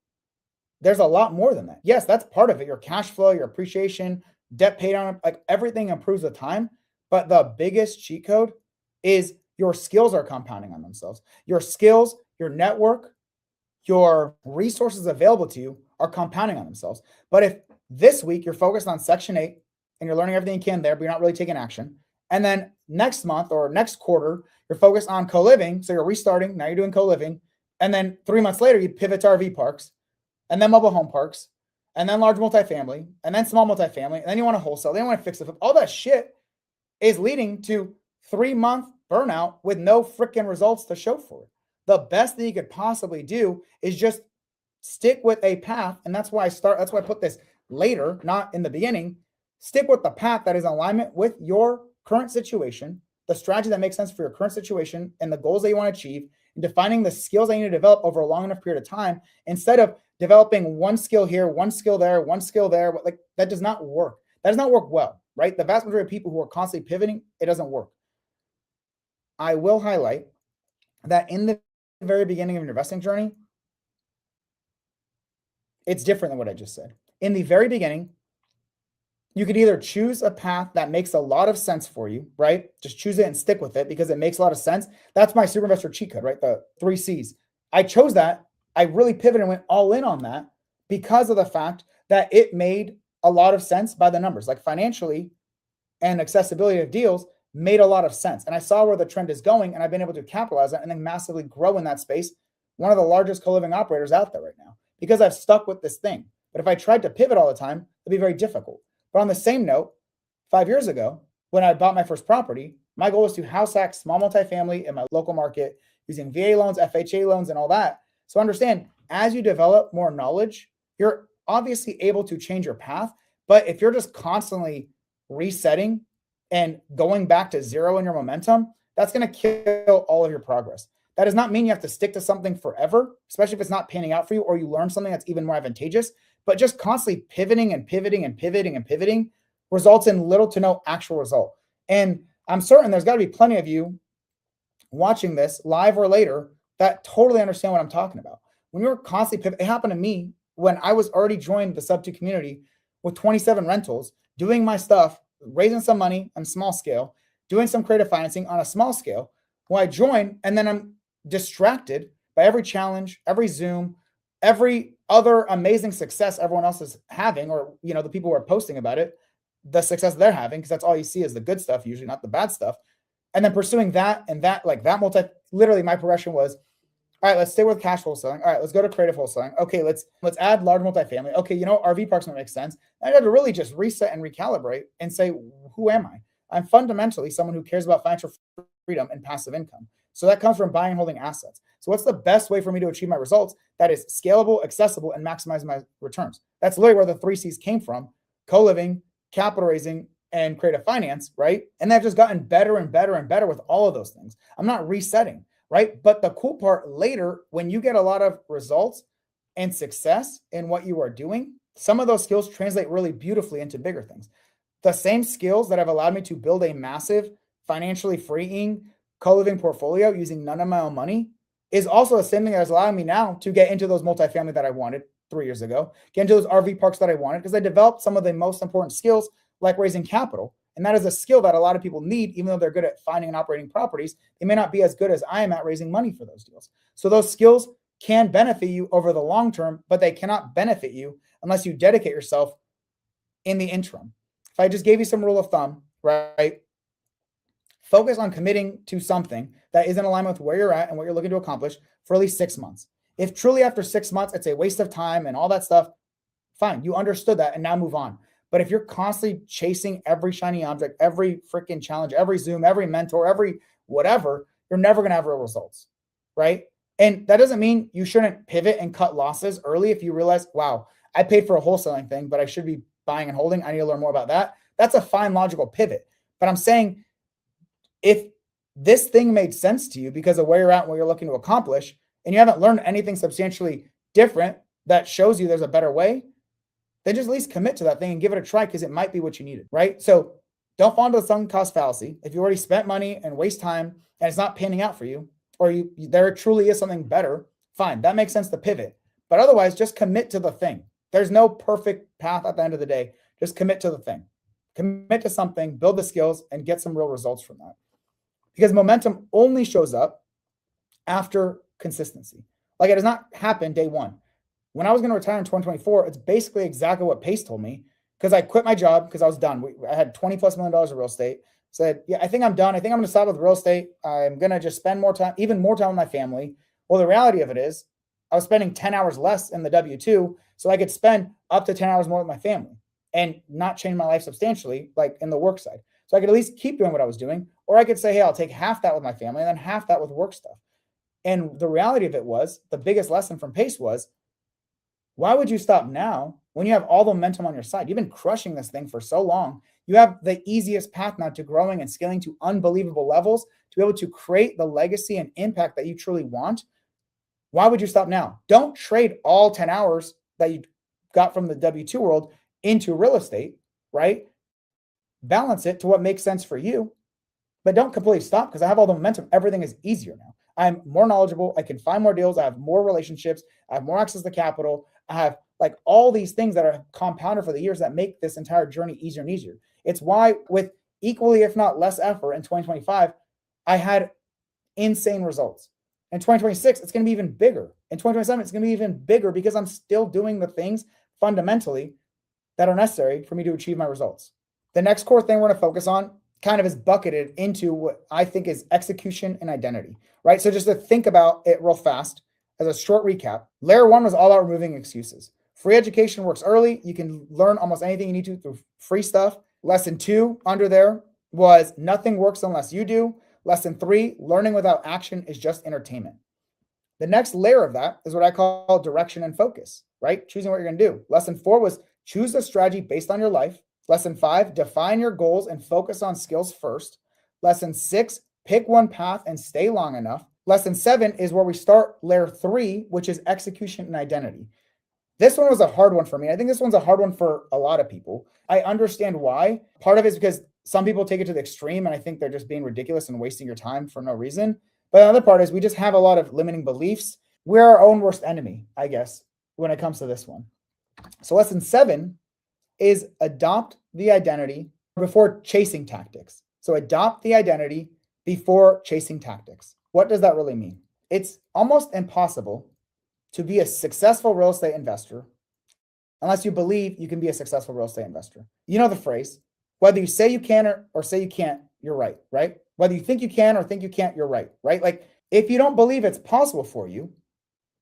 Speaker 1: there's a lot more than that. Yes, that's part of it. Your cash flow, your appreciation, debt paid on, like everything improves with time. But the biggest cheat code is your skills are compounding on themselves. Your skills, your network, your resources available to you are compounding on themselves. But if this week you're focused on Section 8 and you're learning everything you can there, but you're not really taking action, and then next month or next quarter, you're focused on CoLiving, so you're restarting, now you're doing CoLiving, and then 3 months later, you pivot to RV parks, and then mobile home parks, and then large multifamily, and then small multifamily, and then you want to wholesale, then you want to fix it. All that shit is leading to 3 month burnout with no freaking results to show for it. The best thing you could possibly do is just stick with a path. And that's why I put this later, not in the beginning. Stick with the path that is in alignment with your current situation, the strategy that makes sense for your current situation and the goals that you want to achieve, and defining the skills that you need to develop over a long enough period of time, instead of developing one skill here, one skill there, one skill there. Like, that does not work. That does not work well, right? The vast majority of people who are constantly pivoting, it doesn't work. I will highlight that in the very beginning of your investing journey, it's different than what I just said. In the very beginning, you could either choose a path that makes a lot of sense for you, right? Just choose it and stick with it because it makes a lot of sense. That's my super investor cheat code, right? The 3 C's. I chose that. I really pivoted and went all in on that because of the fact that it made a lot of sense by the numbers, like financially, and accessibility of deals made a lot of sense. And I saw where the trend is going, and I've been able to capitalize on it and then massively grow in that space. One of the largest co-living operators out there right now, because I've stuck with this thing. But if I tried to pivot all the time, it'd be very difficult. But on the same note, 5 years ago, when I bought my first property, my goal was to house hack small multifamily in my local market using VA loans, FHA loans, and all that. So understand, as you develop more knowledge, you're obviously able to change your path. But if you're just constantly resetting and going back to zero in your momentum, that's going to kill all of your progress. That does not mean you have to stick to something forever, especially if it's not panning out for you or you learn something that's even more advantageous. But just constantly pivoting and pivoting and pivoting and pivoting results in little to no actual result. And I'm certain there's got to be plenty of you watching this live or later that totally understand what I'm talking about. When you're constantly pivoting, it happened to me when I was already joined the sub 2 community with 27 rentals, doing my stuff, raising some money on a small scale, doing some creative financing on a small scale. Well, I join and then I'm distracted by every challenge, every Zoom, every other amazing success everyone else is having, or, the people who are posting about it, the success they're having, because that's all you see is the good stuff, usually not the bad stuff. And then pursuing that and that, like that literally my progression was, all right, let's stay with cash wholesaling. All right, let's go to creative wholesaling. Okay, let's add large multifamily. Okay, RV parks might make sense. I had to really just reset and recalibrate and say, who am I? I'm fundamentally someone who cares about financial freedom and passive income. So that comes from buying and holding assets. So what's the best way for me to achieve my results that is scalable, accessible, and maximize my returns? That's literally where the 3 C's came from: co-living, capital raising, and creative finance, right? And they've just gotten better and better and better with all of those things. I'm not resetting, right? But the cool part later, when you get a lot of results and success in what you are doing, some of those skills translate really beautifully into bigger things. The same skills that have allowed me to build a massive, financially freeing co-living portfolio using none of my own money is also the same thing that is allowing me now to get into those multifamily that I wanted 3 years ago, get into those RV parks that I wanted, because I developed some of the most important skills like raising capital. And that is a skill that a lot of people need, even though they're good at finding and operating properties. They may not be as good as I am at raising money for those deals. So those skills can benefit you over the long term, but they cannot benefit you unless you dedicate yourself in the interim. If I just gave you some rule of thumb, right? Focus on committing to something that is in alignment with where you're at and what you're looking to accomplish for at least 6 months. If truly after 6 months, it's a waste of time and all that stuff, fine. You understood that and now move on. But if you're constantly chasing every shiny object, every freaking challenge, every Zoom, every mentor, every whatever, you're never going to have real results, right? And that doesn't mean you shouldn't pivot and cut losses early if you realize, wow, I paid for a wholesaling thing, but I should be buying and holding. I need to learn more about that. That's a fine, logical pivot. But I'm saying, if this thing made sense to you because of where you're at and what you're looking to accomplish, and you haven't learned anything substantially different that shows you there's a better way, then just at least commit to that thing and give it a try, because it might be what you needed, right? So don't fall into the sunk cost fallacy. If you already spent money and waste time and it's not panning out for you, or there truly is something better, fine. That makes sense to pivot. But otherwise, just commit to the thing. There's no perfect path at the end of the day. Just commit to the thing. Commit to something, build the skills, and get some real results from that. Because momentum only shows up after consistency. Like, it does not happen day one. When I was going to retire in 2024, it's basically exactly what Pace told me, because I quit my job because I was done. I had $20+ million of real estate. Said, yeah, I think I'm done. I think I'm going to stop with real estate. I'm going to just spend more time, even more time with my family. Well, the reality of it is I was spending 10 hours less in the W-2, so I could spend up to 10 hours more with my family and not change my life substantially, like in the work side. So I could at least keep doing what I was doing. Or I could say, hey, I'll take half that with my family and then half that with work stuff. And the reality of it was, the biggest lesson from Pace was, why would you stop now when you have all the momentum on your side? You've been crushing this thing for so long. You have the easiest path now to growing and scaling to unbelievable levels, to be able to create the legacy and impact that you truly want. Why would you stop now? Don't trade all 10 hours that you got from the W-2 world into real estate, right? Balance it to what makes sense for you, but don't completely stop, because I have all the momentum. Everything is easier now. I'm more knowledgeable. I can find more deals. I have more relationships. I have more access to capital. I have like all these things that are compounded for the years that make this entire journey easier and easier. It's why with equally, if not less effort in 2025, I had insane results. In 2026, it's going to be even bigger. In 2027, it's going to be even bigger because I'm still doing the things fundamentally that are necessary for me to achieve my results. The next core thing we're going to focus on kind of is bucketed into what I think is execution and identity, right? So just to think about it real fast as a short recap, layer one was all about removing excuses. Free education works early. You can learn almost anything you need to through free stuff. Lesson two under there was nothing works unless you do. Lesson three, learning without action is just entertainment. The next layer of that is what I call direction and focus, right? Choosing what you're going to do. Lesson four was choose a strategy based on your life. Lesson five, define your goals and focus on skills first. Lesson six, pick one path and stay long enough. Lesson seven is where we start layer three, which is execution and identity. This one was a hard one for me. I think this one's a hard one for a lot of people. I understand why. Part of it is because some people take it to the extreme, and I think they're just being ridiculous and wasting your time for no reason. But the other part is we just have a lot of limiting beliefs. We're our own worst enemy, I guess, when it comes to this one. So lesson seven is adopt the identity before chasing tactics. So adopt the identity before chasing tactics. What does that really mean? It's almost impossible to be a successful real estate investor unless you believe you can be a successful real estate investor. You know the phrase, whether you say you can or say you can't, you're right, right? Whether you think you can or think you can't, you're right, right? Like if you don't believe it's possible for you,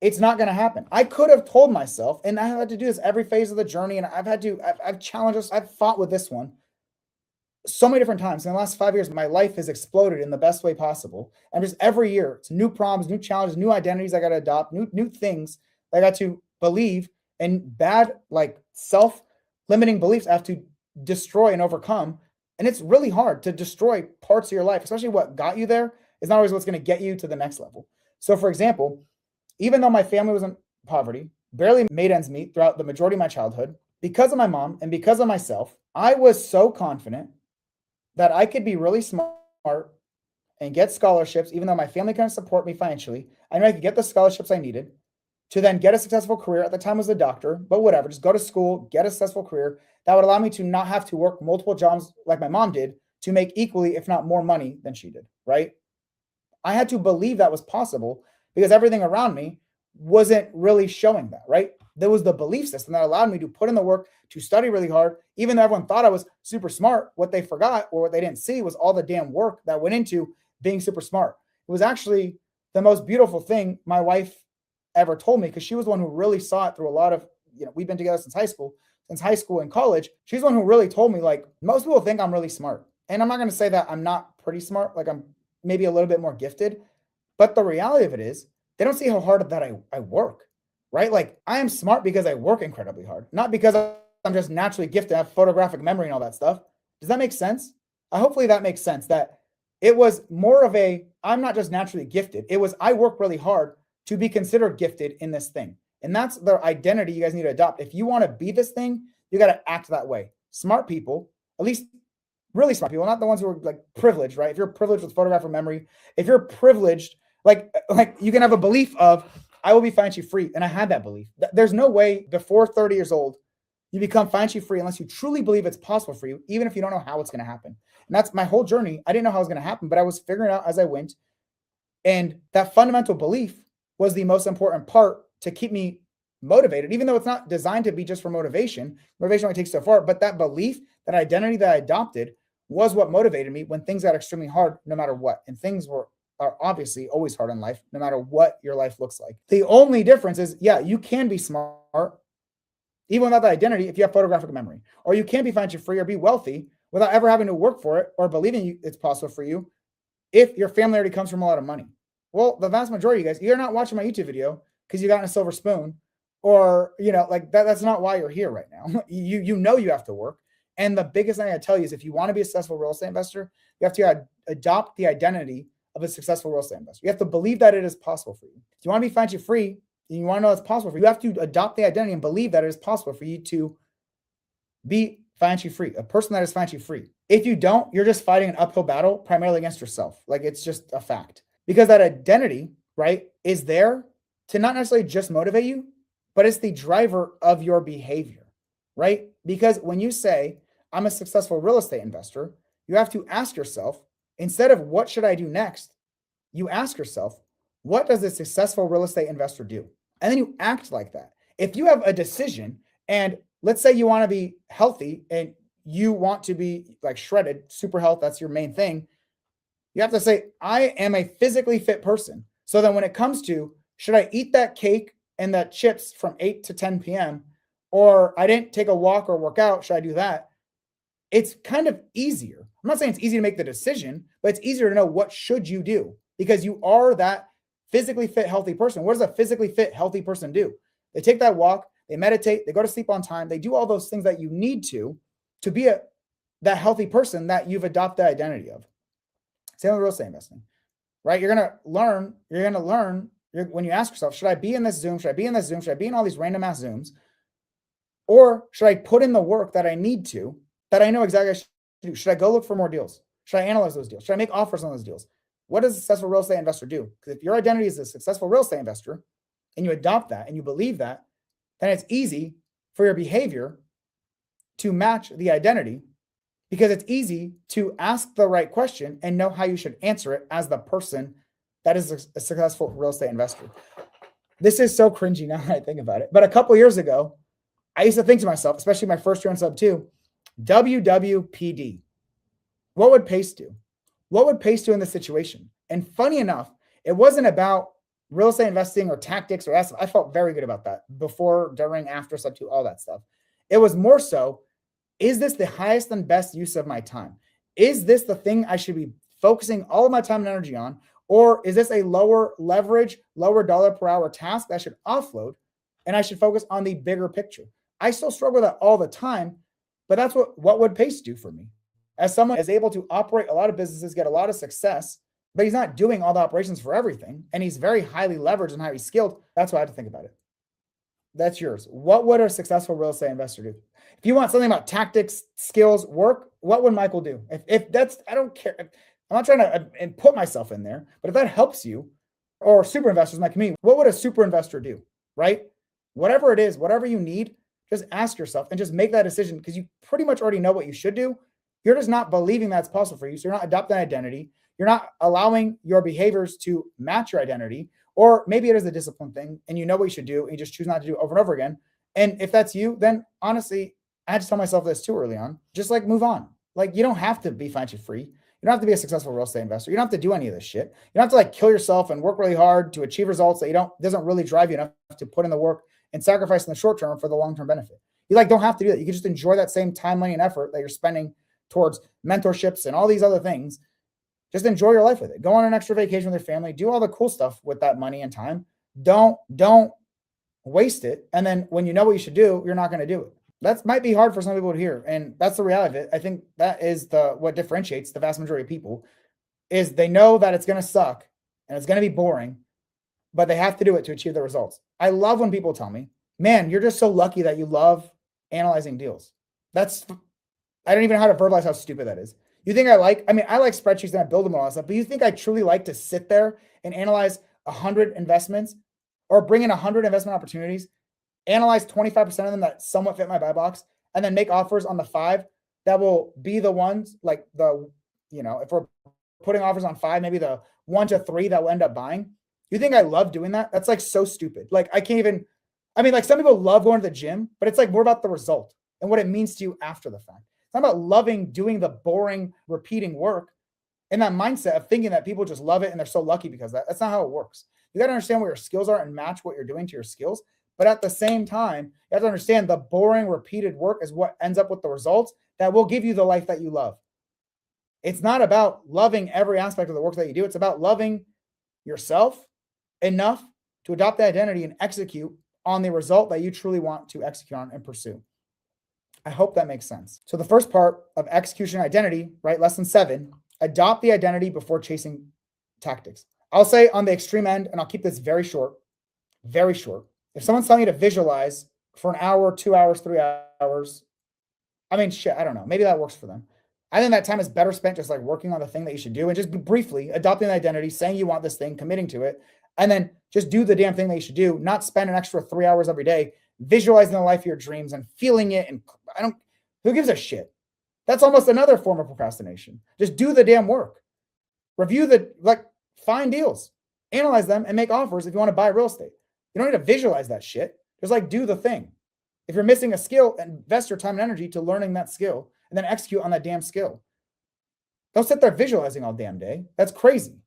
Speaker 1: it's not going to happen. I could have told myself, and I had to do this every phase of the journey, and I've challenged us, I've fought with this one so many different times. In the last 5 years, my life has exploded in the best way possible. And just every year, it's new problems, new challenges, new identities I got to adopt, new things I got to believe, and bad, like self-limiting beliefs I have to destroy and overcome. And it's really hard to destroy parts of your life, especially what got you there is not always what's going to get you to the next level. So for example, even though my family was in poverty, barely made ends meet throughout the majority of my childhood, because of my mom and because of myself, I was so confident that I could be really smart and get scholarships, even though my family couldn't support me financially. I knew I could get the scholarships I needed to then get a successful career. At the time I was a doctor, but whatever, just go to school, get a successful career that would allow me to not have to work multiple jobs like my mom did to make equally, if not more money than she did, right? I had to believe that was possible because everything around me wasn't really showing that, right? There was the belief system that allowed me to put in the work, to study really hard. Even though everyone thought I was super smart, what they forgot or what they didn't see was all the damn work that went into being super smart. It was actually the most beautiful thing my wife ever told me, because she was the one who really saw it through a lot of, we've been together since high school and college. She's the one who really told me, like, most people think I'm really smart. And I'm not going to say that I'm not pretty smart, like I'm maybe a little bit more gifted. But the reality of it is they don't see how hard that I work, right? Like I am smart because I work incredibly hard, not because I'm just naturally gifted, I have photographic memory and all that stuff. Does that make sense? Hopefully that makes sense, that it was more of I'm not just naturally gifted. It was, I work really hard to be considered gifted in this thing. And that's the identity you guys need to adopt. If you want to be this thing, you got to act that way. Smart people, at least really smart people, not the ones who are like privileged, right? If you're privileged with photographic memory, if you're privileged, like you can have a belief of, I will be financially free. And I had that belief. There's no way before 30 years old, you become financially free unless you truly believe it's possible for you, even if you don't know how it's going to happen. And that's my whole journey. I didn't know how it was going to happen, but I was figuring it out as I went. And that fundamental belief was the most important part to keep me motivated, even though it's not designed to be just for motivation. Motivation only takes so far, but that belief, that identity that I adopted was what motivated me when things got extremely hard, no matter what. And things are obviously always hard in life, no matter what your life looks like. The only difference is, yeah, you can be smart, even without that identity, if you have photographic memory, or you can be financially free or be wealthy without ever having to work for it or believing it's possible for you if your family already comes from a lot of money. Well, the vast majority of you guys, you're not watching my YouTube video because you got a silver spoon, or like that's not why you're here right now. You know you have to work. And the biggest thing I tell you is, if you want to be a successful real estate investor, you have to adopt the identity of a successful real estate investor. You have to believe that it is possible for you. If you want to be financially free and you want to know it's possible for you, you have to adopt the identity and believe that it is possible for you to be financially free, a person that is financially free. If you don't, you're just fighting an uphill battle primarily against yourself. Like, it's just a fact, because that identity, right, is there to not necessarily just motivate you, but it's the driver of your behavior, right? Because when you say, I'm a successful real estate investor, you have to ask yourself, instead of what should I do next, you ask yourself, what does a successful real estate investor do? And then you act like that. If you have a decision, and let's say you want to be healthy and you want to be like shredded, super health, that's your main thing. You have to say, I am a physically fit person. So then when it comes to, should I eat that cake and that chips from 8 to 10 p.m., or I didn't take a walk or work out, should I do that? It's kind of easier. I'm not saying it's easy to make the decision, but it's easier to know what should you do, because you are that physically fit, healthy person. What does a physically fit, healthy person do? They take that walk, they meditate, they go to sleep on time, they do all those things that you need to be that healthy person that you've adopted the identity of. Same with real estate investing, right? You're going to learn when you ask yourself, should I be in this Zoom? Should I be in this Zoom? Should I be in all these random ass Zooms? Or should I put in the work that I need to, that I know exactly I should do? Should I go look for more deals? Should I analyze those deals? Should I make offers on those deals? What does a successful real estate investor do? Because if your identity is a successful real estate investor and you adopt that and you believe that, then it's easy for your behavior to match the identity, because it's easy to ask the right question and know how you should answer it as the person that is a successful real estate investor. This is so cringy now that I think about it. But a couple years ago, I used to think to myself, especially my first year on sub 2, WWPD. What would Pace do? What would Pace do in this situation? And funny enough, it wasn't about real estate investing or tactics or assets. I felt very good about that before, during, after sub 2, all that stuff. It was more so, is this the highest and best use of my time? Is this the thing I should be focusing all of my time and energy on? Or is this a lower leverage, lower dollar per hour task that I should offload, and I should focus on the bigger picture? I still struggle with that all the time, but that's what would Pace do for me? As someone is able to operate a lot of businesses, get a lot of success, but he's not doing all the operations for everything, and he's very highly leveraged and highly skilled. That's why I had to think about it. That's yours. What would a successful real estate investor do? If you want something about tactics, skills, work, what would Michael do? If that's, I don't care. I'm not trying to put myself in there, but if that helps you, or super investors like me, what would a super investor do, right? Whatever it is, whatever you need, just ask yourself and just make that decision, because you pretty much already know what you should do. You're just not believing that's possible for you. So you're not adopting identity. You're not allowing your behaviors to match your identity. Or maybe it is a discipline thing and you know what you should do and you just choose not to do it over and over again. And if that's you, then honestly, I had to tell myself this too early on. Just like move on. Like, you don't have to be financially free. You don't have to be a successful real estate investor. You don't have to do any of this shit. You don't have to like kill yourself and work really hard to achieve results that doesn't really drive you enough to put in the work and sacrifice in the short term for the long-term benefit. You don't have to do that. You can just enjoy that same time, money, and effort that you're spending towards mentorships and all these other things. Just enjoy your life with it. Go on an extra vacation with your family. Do all the cool stuff with that money and time. Don't waste it. And then when you know what you should do, you're not going to do it. That might be hard for some people to hear. And that's the reality of it. I think that is what differentiates the vast majority of people, is they know that it's going to suck and it's going to be boring, but they have to do it to achieve the results. I love when people tell me, man, you're just so lucky that you love analyzing deals. I don't even know how to verbalize how stupid that is. You think I like spreadsheets and I build them and all that stuff, but you think I truly like to sit there and analyze 100 investments, or bring in 100 investment opportunities, analyze 25% of them that somewhat fit my buy box, and then make offers on the 5 that will be the ones, like if we're putting offers on 5, maybe the 1 to 3 that will end up buying? You think I love doing that? That's like so stupid. Like some people love going to the gym, but it's like more about the result and what it means to you after the fact. It's not about loving doing the boring, repeating work, and that mindset of thinking that people just love it and they're so lucky because of that. That's not how it works. You got to understand what your skills are and match what you're doing to your skills. But at the same time, you have to understand the boring, repeated work is what ends up with the results, that will give you the life that you love. It's not about loving every aspect of the work that you do. It's about loving yourself enough to adopt the identity and execute on the result that you truly want to execute on and pursue. I hope that makes sense. So the first part of execution identity, right? Lesson 7, adopt the identity before chasing tactics. I'll say on the extreme end, and I'll keep this very short, very short. If someone's telling you to visualize for an hour, 2 hours, 3 hours, I mean, shit, I don't know. Maybe that works for them. I think that time is better spent just like working on the thing that you should do and just briefly adopting the identity, saying you want this thing, committing to it, and then just do the damn thing that you should do, not spend an extra 3 hours every day visualizing the life of your dreams and feeling it. And who gives a shit? That's almost another form of procrastination. Just do the damn work. Review find deals, analyze them, and make offers if you want to buy real estate. You don't need to visualize that shit. Just do the thing. If you're missing a skill, invest your time and energy to learning that skill and then execute on that damn skill. Don't sit there visualizing all damn day. That's crazy.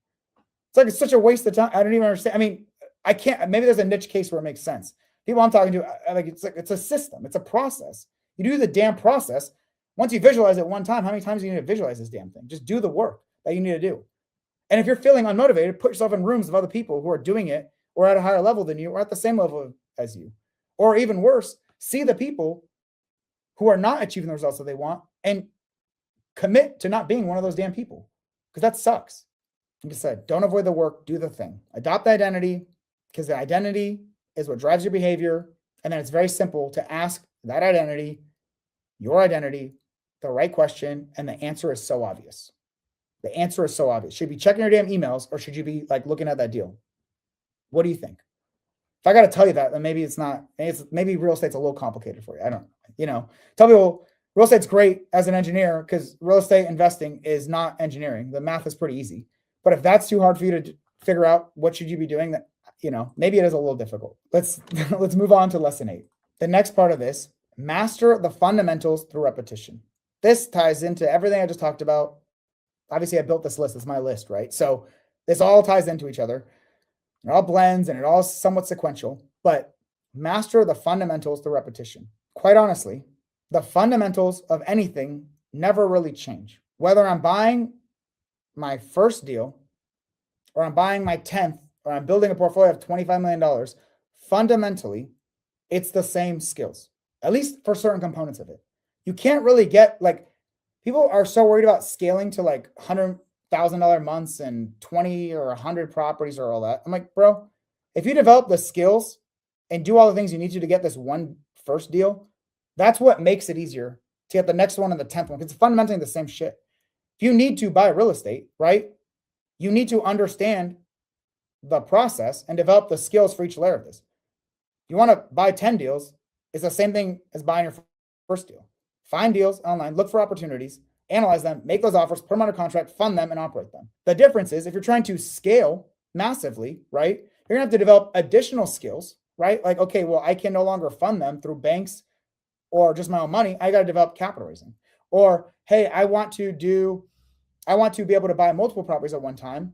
Speaker 1: It's such a waste of time. I don't even understand. I mean, I can't, maybe there's a niche case where it makes sense. People I'm talking to, it's a system. It's a process. You do the damn process. Once you visualize it one time, how many times do you need to visualize this damn thing? Just do the work that you need to do. And if you're feeling unmotivated, put yourself in rooms of other people who are doing it or at a higher level than you or at the same level as you. Or even worse, see the people who are not achieving the results that they want and commit to not being one of those damn people, because that sucks. Like I said, don't avoid the work, do the thing. Adopt the identity, because the identity is what drives your behavior. And then it's very simple to ask that identity, your identity, the right question. And the answer is so obvious. The answer is so obvious. Should you be checking your damn emails or should you be looking at that deal? What do you think? If I got to tell you that, then maybe it's not, maybe real estate's a little complicated for you. I don't, tell people real estate's great as an engineer because real estate investing is not engineering. The math is pretty easy. But if that's too hard for you to figure out what should you be doing, that, maybe it is a little difficult. Let's move on to lesson 8. The next part of this, master the fundamentals through repetition. This ties into everything I just talked about. Obviously I built this list. It's my list, right? So this all ties into each other. It all blends and it all is somewhat sequential, but master the fundamentals through repetition. Quite honestly, the fundamentals of anything never really change. Whether I'm buying my first deal or I'm buying my 10th or I'm building a portfolio of $25 million, fundamentally, it's the same skills, at least for certain components of it. You can't really get people are so worried about scaling to $100,000 months and 20 or 100 properties or all that. I'm like, bro, if you develop the skills and do all the things you need to get this one first deal, that's what makes it easier to get the next one and the 10th one. It's fundamentally the same shit. If you need to buy real estate, right? You need to understand the process and develop the skills for each layer of this. You want to buy 10 deals, it's the same thing as buying your first deal. Find deals online, look for opportunities, analyze them, make those offers, put them under contract, fund them, and operate them. The difference is if you're trying to scale massively, right, you're gonna have to develop additional skills, right? Okay, well, I can no longer fund them through banks or just my own money. I got to develop capital raising. Or, hey, I want to be able to buy multiple properties at one time,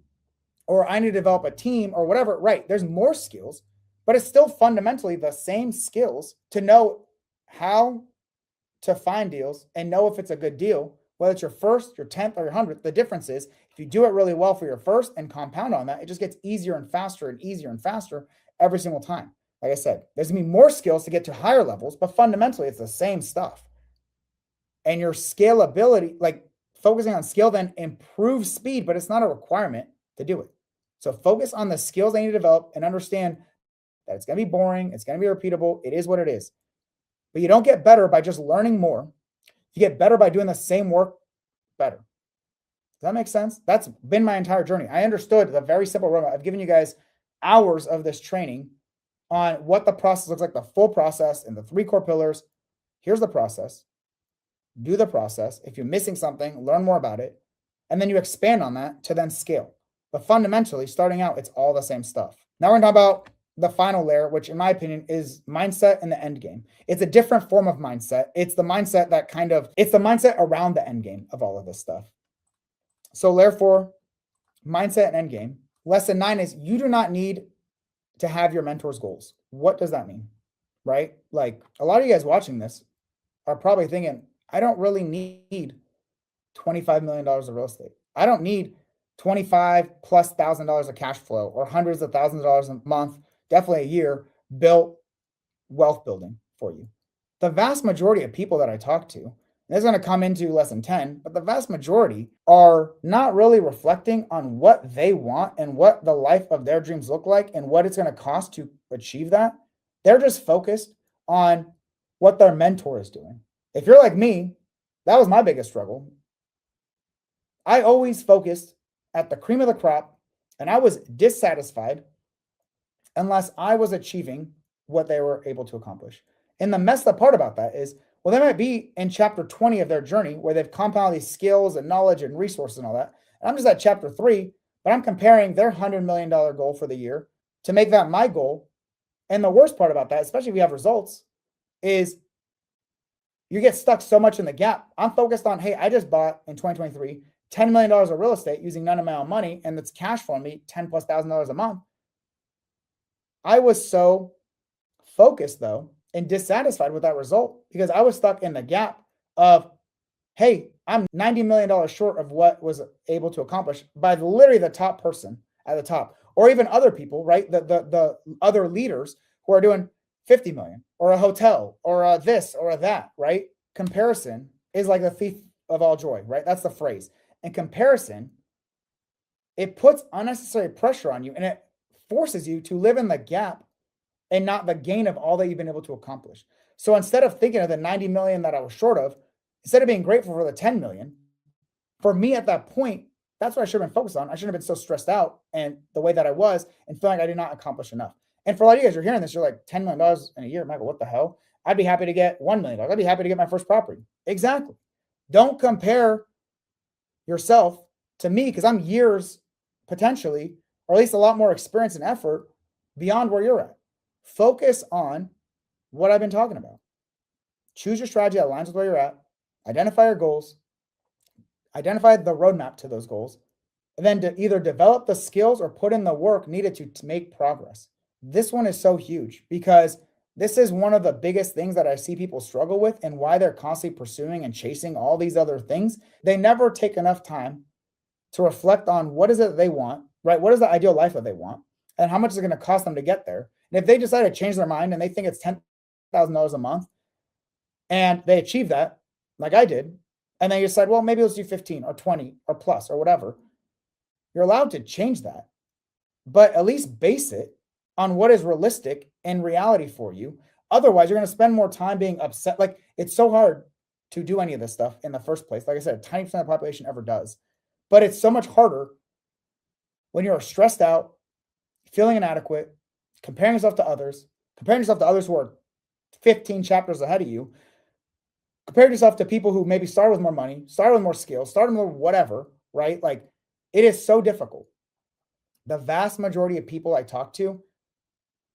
Speaker 1: or I need to develop a team or whatever, right? There's more skills, but it's still fundamentally the same skills to know how to find deals and know if it's a good deal, whether it's your first, your 10th, or your 100th. The difference is if you do it really well for your first and compound on that, it just gets easier and faster every single time. Like I said, there's gonna be more skills to get to higher levels, but fundamentally it's the same stuff. And your scalability, focusing on skill then improves speed, but it's not a requirement to do it. So focus on the skills they need to develop and understand that it's gonna be boring, it's gonna be repeatable, it is what it is. But you don't get better by just learning more. You get better by doing the same work better. Does that make sense? That's been my entire journey. I understood the very simple roadmap. I've given you guys hours of this training on what the process looks like, the full process and the 3 core pillars. Here's the process. Do the process. If you're missing something, learn more about it. And then you expand on that to then scale. But fundamentally, starting out, it's all the same stuff. Now we're going to talk about the final layer, which in my opinion is mindset in the end game. It's a different form of mindset. It's the mindset it's the mindset around the end game of all of this stuff. So layer 4, mindset and end game. Lesson 9 is you do not need to have your mentor's goals. What does that mean? Right? A lot of you guys watching this are probably thinking, I don't really need $25 million of real estate. I don't need 25 plus $1,000 of cash flow or hundreds of thousands of dollars a month, definitely a year, built wealth building for you. The vast majority of people that I talk to, and this is going to come into lesson 10, but the vast majority are not really reflecting on what they want and what the life of their dreams look like and what it's going to cost to achieve that. They're just focused on what their mentor is doing. If you're like me, that was my biggest struggle. I always focused at the cream of the crop, and I was dissatisfied unless I was achieving what they were able to accomplish. And the messed up part about that is, well, they might be in chapter 20 of their journey where they've compounded these skills and knowledge and resources and all that. And I'm just at chapter 3, but I'm comparing their $100 million goal for the year to make that my goal. And the worst part about that, especially if you have results, is you get stuck so much in the gap. I'm focused on, hey, I just bought in 2023 $10 million of real estate using none of my own money, and it's cash flowing me $10 plus thousand a month. I was so focused though and dissatisfied with that result because I was stuck in the gap of, hey, I'm $90 million short of what was able to accomplish by literally the top person at the top, or even other people, right? The other leaders who are doing 50 million or a hotel or a this or a that, right? Comparison is like the thief of all joy, right? That's the phrase. And comparison, it puts unnecessary pressure on you and it forces you to live in the gap and not the gain of all that you've been able to accomplish. So instead of thinking of the 90 million that I was short of, instead of being grateful for the 10 million, for me at that point, that's what I should have been focused on. I shouldn't have been so stressed out and the way that I was and feeling like I did not accomplish enough. And for a lot of you guys, you're hearing this, you're like, $10 million in a year, Michael, what the hell? I'd be happy to get $1 million. I'd be happy to get my first property. Exactly. Don't compare yourself to me because I'm years potentially, or at least a lot more experience and effort beyond where you're at. Focus on what I've been talking about. Choose your strategy that aligns with where you're at. Identify your goals. Identify the roadmap to those goals. And then to either develop the skills or put in the work needed to make progress. This one is so huge because this is one of the biggest things that I see people struggle with and why they're constantly pursuing and chasing all these other things. They never take enough time to reflect on what is it they want, right? What is the ideal life that they want and how much is it going to cost them to get there? And if they decide to change their mind and they think it's $10,000 a month and they achieve that, like I did, and then you decide, well, maybe let's do 15 or 20 or plus or whatever, you're allowed to change that, but at least base it on what is realistic and reality for you. Otherwise, you're going to spend more time being upset. Like, it's so hard to do any of this stuff in the first place. Like I said, a tiny percent of the population ever does. But it's so much harder when you're stressed out, feeling inadequate, comparing yourself to others who are 15 chapters ahead of you, compare yourself to people who maybe started with more money, started with more skills, started with more whatever, right? Like, it is so difficult. The vast majority of people I talk to,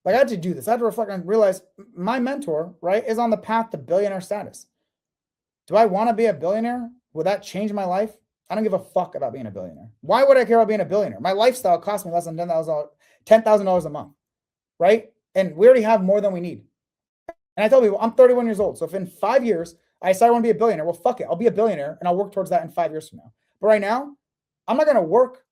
Speaker 1: like, I had to do this. I had to reflect and realize my mentor, right, is on the path to billionaire status. Do I want to be a billionaire? Will that change my life? I don't give a fuck about being a billionaire. Why would I care about being a billionaire? My lifestyle costs me less than $10,000 a month, right? And we already have more than we need. And I tell people, I'm 31 years old. So if in 5 years I decide I want to be a billionaire, well, fuck it. I'll be a billionaire and I'll work towards that in 5 years from now. But right now, I'm not going to work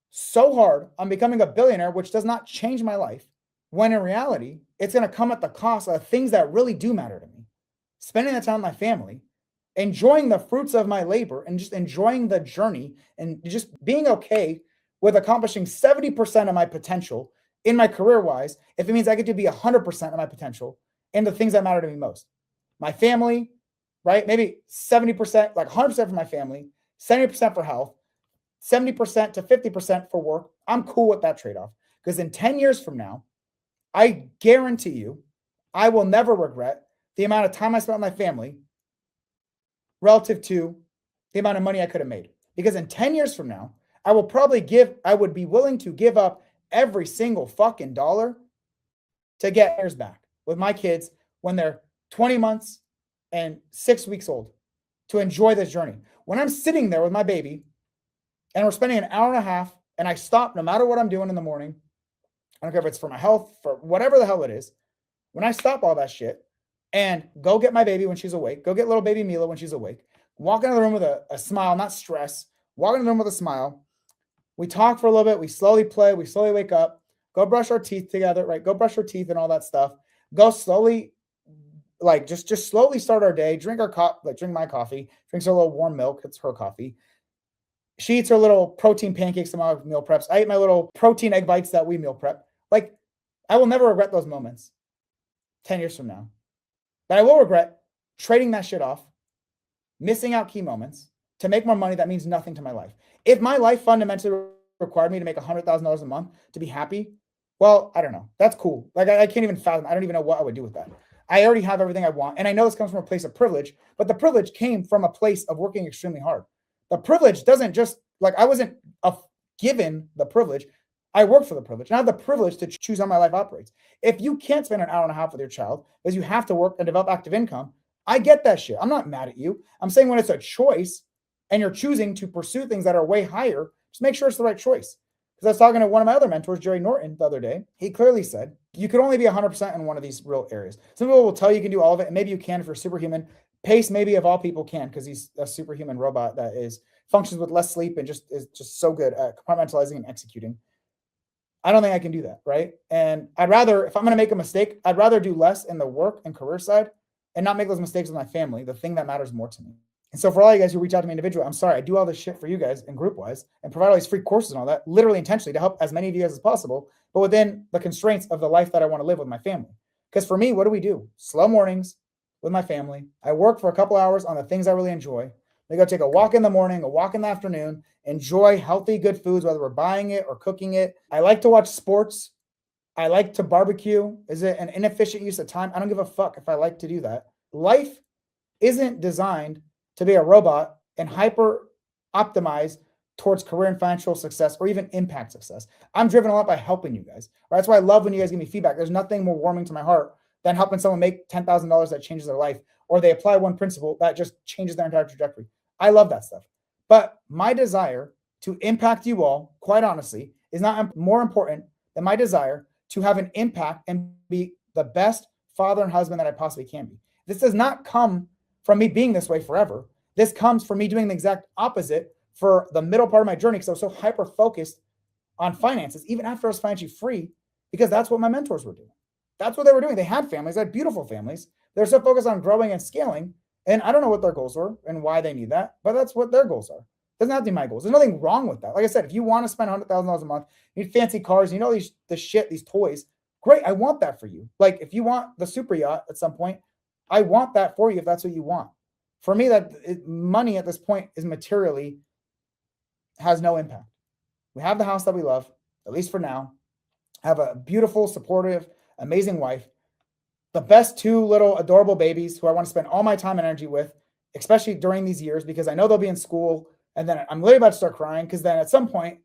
Speaker 1: so hard on becoming a billionaire, which does not change my life, when in reality, it's going to come at the cost of things that really do matter to me. Spending the time with my family, enjoying the fruits of my labor, and just enjoying the journey, and just being okay with accomplishing 70% of my potential in my career-wise, if it means I get to be 100% of my potential in the things that matter to me most. My family, right? Maybe 70%, like 100% for my family, 70% for health, 70% to 50% for work. I'm cool with that trade-off because in 10 years from now, I guarantee you, I will never regret the amount of time I spent with my family relative to the amount of money I could have made. Because in 10 years from now, I would be willing to give up every single fucking dollar to get years back with my kids when they're 20 months and 6 weeks old to enjoy this journey. When I'm sitting there with my baby and we're spending an hour and a half and I stop no matter what I'm doing in the morning, I don't care if it's for my health, for whatever the hell it is. When I stop all that shit, and go get my baby when she's awake. Go get little baby Mila when she's awake. Walk into the room with a smile, not stress. Walk into the room with a smile. We talk for a little bit. We slowly play. We slowly wake up. Go brush our teeth together, right? Go brush our teeth and all that stuff. Go slowly, like just slowly start our day. Drink our drink my coffee. Drinks her little warm milk. It's her coffee. She eats her little protein pancakes and my meal preps. I eat my little protein egg bites that we meal prep. Like, I will never regret those moments 10 years from now. But I will regret trading that shit off, missing out key moments to make more money that means nothing to my life. If my life fundamentally required me to make $100,000 a month to be happy, well, I don't know. That's cool. Like, I can't even fathom. I don't even know what I would do with that. I already have everything I want. And I know this comes from a place of privilege, but the privilege came from a place of working extremely hard. The privilege doesn't just, like, I wasn't given the privilege. I work for the privilege. And I have the privilege to choose how my life operates. If you can't spend an hour and a half with your child because you have to work and develop active income, I get that shit. I'm not mad at you. I'm saying when it's a choice and you're choosing to pursue things that are way higher, just make sure it's the right choice. Because I was talking to one of my other mentors, Jerry Norton, the other day. He clearly said, you could only be 100% in one of these real areas. Some people will tell you can do all of it, and maybe you can if you're superhuman. Pace, maybe of all people can, because he's a superhuman robot that functions with less sleep and is just so good at compartmentalizing and executing. I don't think I can do that, right? And I'd rather, if I'm going to make a mistake, I'd rather do less in the work and career side and not make those mistakes with my family, the thing that matters more to me. And so for all you guys who reach out to me individually, I'm sorry, I do all this shit for you guys and group-wise and provide all these free courses and all that, literally intentionally to help as many of you guys as possible, but within the constraints of the life that I want to live with my family. Because for me, what do? Slow mornings with my family. I work for a couple hours on the things I really enjoy. We go take a walk in the morning, a walk in the afternoon, enjoy healthy, good foods, whether we're buying it or cooking it. I like to watch sports. I like to barbecue. Is it an inefficient use of time? I don't give a fuck if I like to do that. Life isn't designed to be a robot and hyper optimize towards career and financial success or even impact success. I'm driven a lot by helping you guys. Right? That's why I love when you guys give me feedback. There's nothing more warming to my heart than helping someone make $10,000 that changes their life, or they apply one principle that just changes their entire trajectory. I love that stuff. But my desire to impact you all, quite honestly, is not more important than my desire to have an impact and be the best father and husband that I possibly can be. This does not come from me being this way forever. This comes from me doing the exact opposite for the middle part of my journey, because I was so hyper focused on finances, even after I was financially free, because that's what my mentors were doing. That's what they were doing. They had families, they had beautiful families. They're so focused on growing and scaling. And I don't know what their goals were and why they need that, but that's what their goals are. Doesn't have to be my goals. There's nothing wrong with that. Like I said, if you want to spend $100,000 a month, you need fancy cars, you know, these toys, great. I want that for you. Like if you want the super yacht at some point, I want that for you if that's what you want. For me, money at this point is materially has no impact. We have the house that we love, at least for now. Have a beautiful, supportive, amazing wife. The best two little adorable babies who I want to spend all my time and energy with, especially during these years, because I know they'll be in school. And then I'm literally about to start crying because then at some point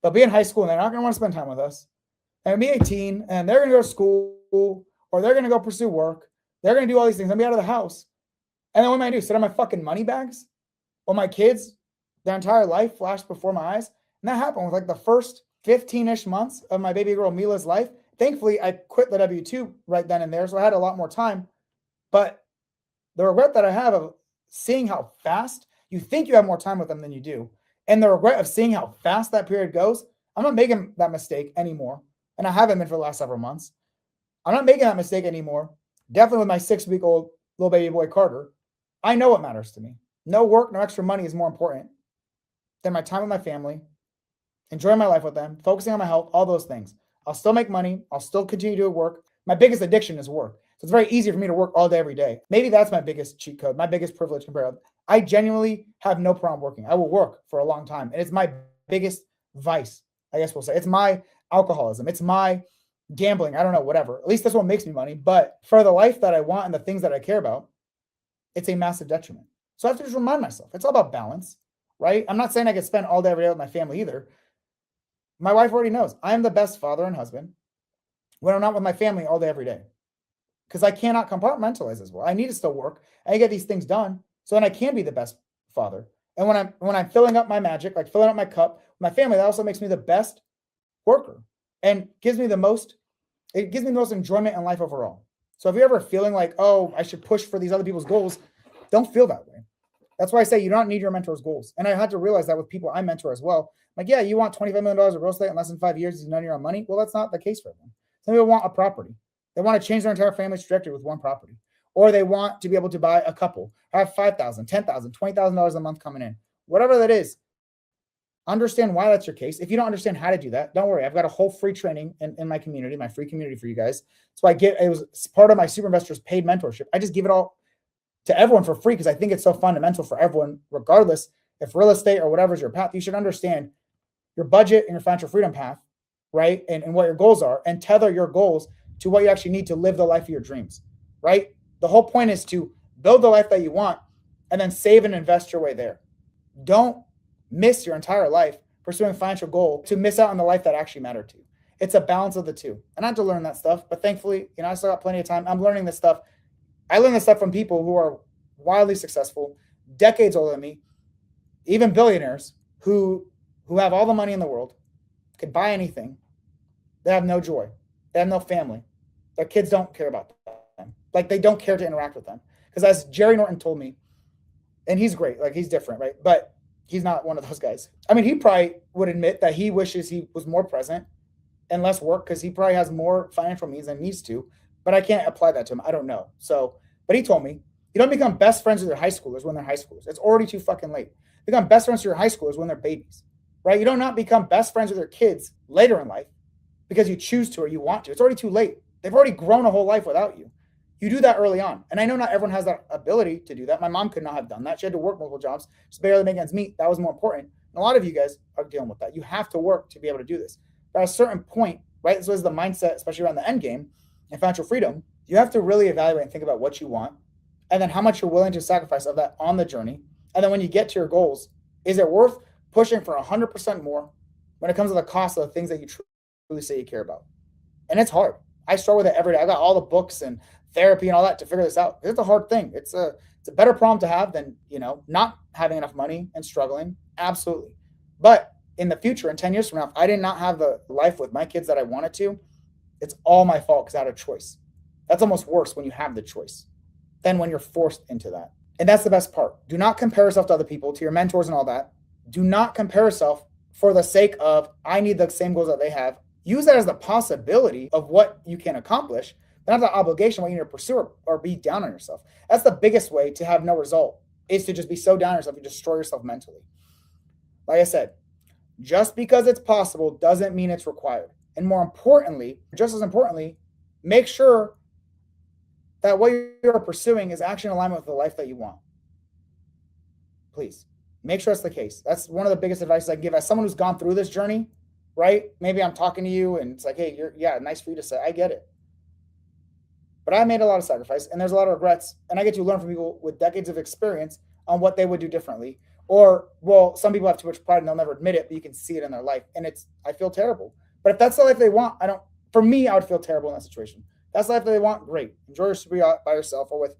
Speaker 1: they'll be in high school and they're not going to want to spend time with us. They're going to be 18 and they're going to go to school or they're going to go pursue work. They're going to do all these things. I'm going to be out of the house. And then what am I going to do? Sit on my fucking money bags while my kids, their entire life flashed before my eyes? And that happened with like the first 15-ish months of my baby girl Mila's life. Thankfully, I quit the W-2 right then and there, so I had a lot more time. But the regret that I have of seeing how fast you think you have more time with them than you do, and the regret of seeing how fast that period goes, I'm not making that mistake anymore. And I haven't been for the last several months. I'm not making that mistake anymore. Definitely with my 6-week-old little baby boy, Carter. I know what matters to me. No work, no extra money is more important than my time with my family, enjoying my life with them, focusing on my health, all those things. I'll still make money. I'll still continue to work. My biggest addiction is work. So it's very easy for me to work all day, every day. Maybe that's my biggest cheat code, my biggest privilege compared to, I genuinely have no problem working. I will work for a long time. And it's my biggest vice, I guess we'll say. It's my alcoholism. It's my gambling. I don't know, whatever. At least that's what makes me money. But for the life that I want and the things that I care about, it's a massive detriment. So I have to just remind myself, it's all about balance, right? I'm not saying I could spend all day, every day with my family either. My wife already knows I am the best father and husband when I'm not with my family all day, every day, because I cannot compartmentalize as well. I need to still work. I get these things done so then I can be the best father. And when I'm filling up my magic, like filling up my cup, my family, that also makes me the best worker and gives me the most enjoyment in life overall. So if you're ever feeling like, oh, I should push for these other people's goals, don't feel that way. That's why I say you don't need your mentor's goals. And I had to realize that with people I mentor as well. Like, yeah, you want $25 million of real estate in less than 5 years, you know your own money. Well, that's not the case for everyone. Some people want a property. They want to change their entire family's trajectory with one property. Or they want to be able to buy a couple, have $5,000, $10,000, $20,000 a month coming in. Whatever that is, understand why that's your case. If you don't understand how to do that, don't worry. I've got a whole free training in my community, my free community for you guys. So it was part of my Super Investors paid mentorship. I just give it all to everyone for free because I think it's so fundamental for everyone, regardless if real estate or whatever is your path. You should understand your budget and your financial freedom path, right? And what your goals are, and tether your goals to what you actually need to live the life of your dreams, right? The whole point is to build the life that you want and then save and invest your way there. Don't miss your entire life pursuing a financial goal to miss out on the life that actually mattered to you. It's a balance of the two. And I had to learn that stuff, but thankfully, I still got plenty of time. I'm learning this stuff. I learned this stuff from people who are wildly successful, decades older than me, even billionaires who have all the money in the world, could buy anything. They have no joy. They have no family. Their kids don't care about them. Like, they don't care to interact with them. Because as Jerry Norton told me, and he's great, like, he's different, right? But he's not one of those guys. I mean, he probably would admit that he wishes he was more present and less work because he probably has more financial means than needs to. But I can't apply that to him. I don't know. So, but he told me, you don't become best friends with your high schoolers when they're high schoolers. It's already too fucking late. You become best friends with your high schoolers when they're babies, right? You don't not become best friends with your kids later in life because you choose to or you want to. It's already too late. They've already grown a whole life without you. You do that early on. And I know not everyone has that ability to do that. My mom could not have done that. She had to work multiple jobs, just barely make ends meet. That was more important. And a lot of you guys are dealing with that. You have to work to be able to do this. But at a certain point, right, this was the mindset, especially around the end game and financial freedom, you have to really evaluate and think about what you want and then how much you're willing to sacrifice of that on the journey. And then when you get to your goals, is it worth pushing for 100% more when it comes to the cost of the things that you truly say you care about? And it's hard. I struggle with it every day. I got all the books and therapy and all that to figure this out. It's a hard thing. It's a better problem to have than, not having enough money and struggling. Absolutely. But in the future, in 10 years from now, if I did not have the life with my kids that I wanted to, it's all my fault because I had a choice. That's almost worse when you have the choice than when you're forced into that. And that's the best part. Do not compare yourself to other people, to your mentors and all that. Do not compare yourself for the sake of, I need the same goals that they have. Use that as the possibility of what you can accomplish, but not the obligation what you need to pursue or be down on yourself. That's the biggest way to have no result, is to just be so down on yourself, you destroy yourself mentally. Like I said, just because it's possible doesn't mean it's required. And more importantly, just as importantly, make sure that what you're pursuing is actually in alignment with the life that you want. Please make sure that's the case. That's one of the biggest advice I give as someone who's gone through this journey, right? Maybe I'm talking to you and it's like, hey, nice for you to say. I get it. But I made a lot of sacrifice and there's a lot of regrets. And I get to learn from people with decades of experience on what they would do differently. Or, well, some people have too much pride and they'll never admit it, but you can see it in their life. And I feel terrible. But if that's the life they want, for me, I would feel terrible in that situation. That's the life that they want, great. Enjoy your super yacht by yourself or with,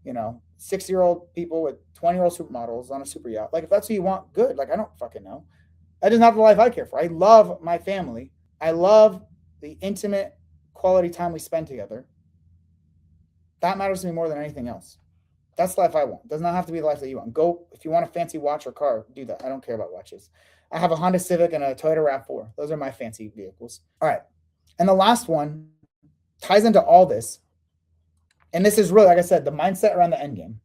Speaker 1: 6-year-old people with 20-year-old supermodels on a super yacht. Like, if that's what you want, good. Like, I don't fucking know. That is not the life I care for. I love my family. I love the intimate quality time we spend together. That matters to me more than anything else. That's the life I want. It does not have to be the life that you want. Go, if you want a fancy watch or car, do that. I don't care about watches. I have a Honda Civic and a Toyota RAV4. Those are my fancy vehicles. All right. And the last one ties into all this. And this is really, like I said, the mindset around the end game.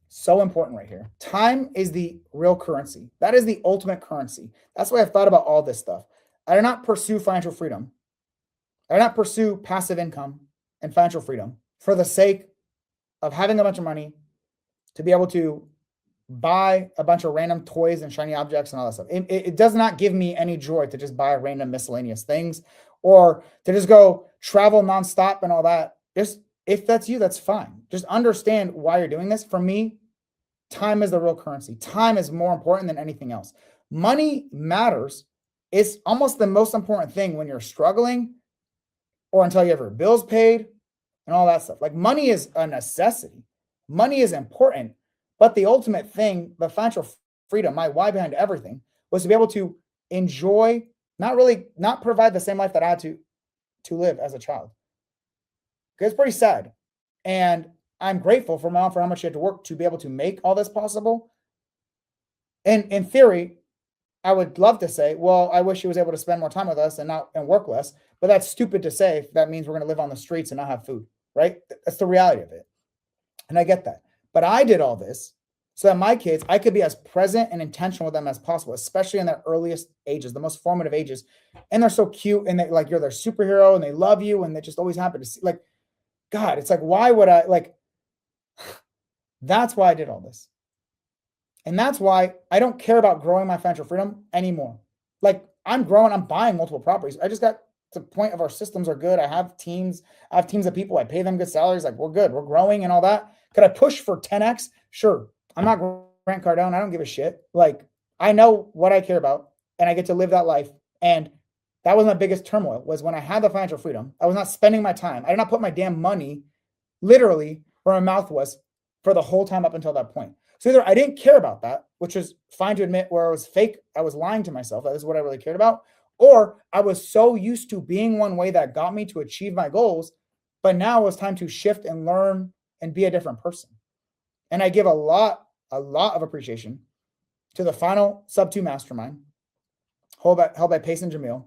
Speaker 1: So important right here. Time is the real currency. That is the ultimate currency. That's why I've thought about all this stuff. I do not pursue financial freedom. I do not pursue passive income and financial freedom for the sake of having a bunch of money to be able to buy a bunch of random toys and shiny objects and all that stuff. It does not give me any joy to just buy random miscellaneous things or to just go travel nonstop and all that. Just, if that's you, that's fine. Just understand why you're doing this. For me, time is the real currency. Time is more important than anything else. Money matters. It's almost the most important thing when you're struggling or until you have your bills paid and all that stuff. Like, money is a necessity. Money is important, but the ultimate thing, the financial freedom, my why behind everything, was to be able to enjoy, not provide the same life that I had to live as a child. Because it's pretty sad. And I'm grateful for my mom for how much she had to work to be able to make all this possible. And in theory, I would love to say, well, I wish she was able to spend more time with us and work less, but that's stupid to say if that means we're going to live on the streets and not have food, right? That's the reality of it. And I get that. But I did all this so that my kids, I could be as present and intentional with them as possible, especially in their earliest ages, the most formative ages. And they're so cute and they like you're their superhero and they love you and they just always happen to see like, God, it's like, why would I like, that's why I did all this. And that's why I don't care about growing my financial freedom anymore. Like I'm growing, I'm buying multiple properties. I just got to the point of our systems are good. I have teams of people. I pay them good salaries. Like we're good. We're growing and all that. Could I push for 10x? Sure. I'm not Grant Cardone. I don't give a shit. Like I know what I care about and I get to live that life. And that was my biggest turmoil was when I had the financial freedom. I was not spending my time. I did not put my damn money literally where my mouth was for the whole time up until that point. So either I didn't care about that, which is fine to admit where I was fake. I was lying to myself. That is what I really cared about. Or I was so used to being one way that got me to achieve my goals. But now it was time to shift and learn and be a different person. And I give a lot of appreciation to the final sub 2 mastermind, held by Pace and Jamil,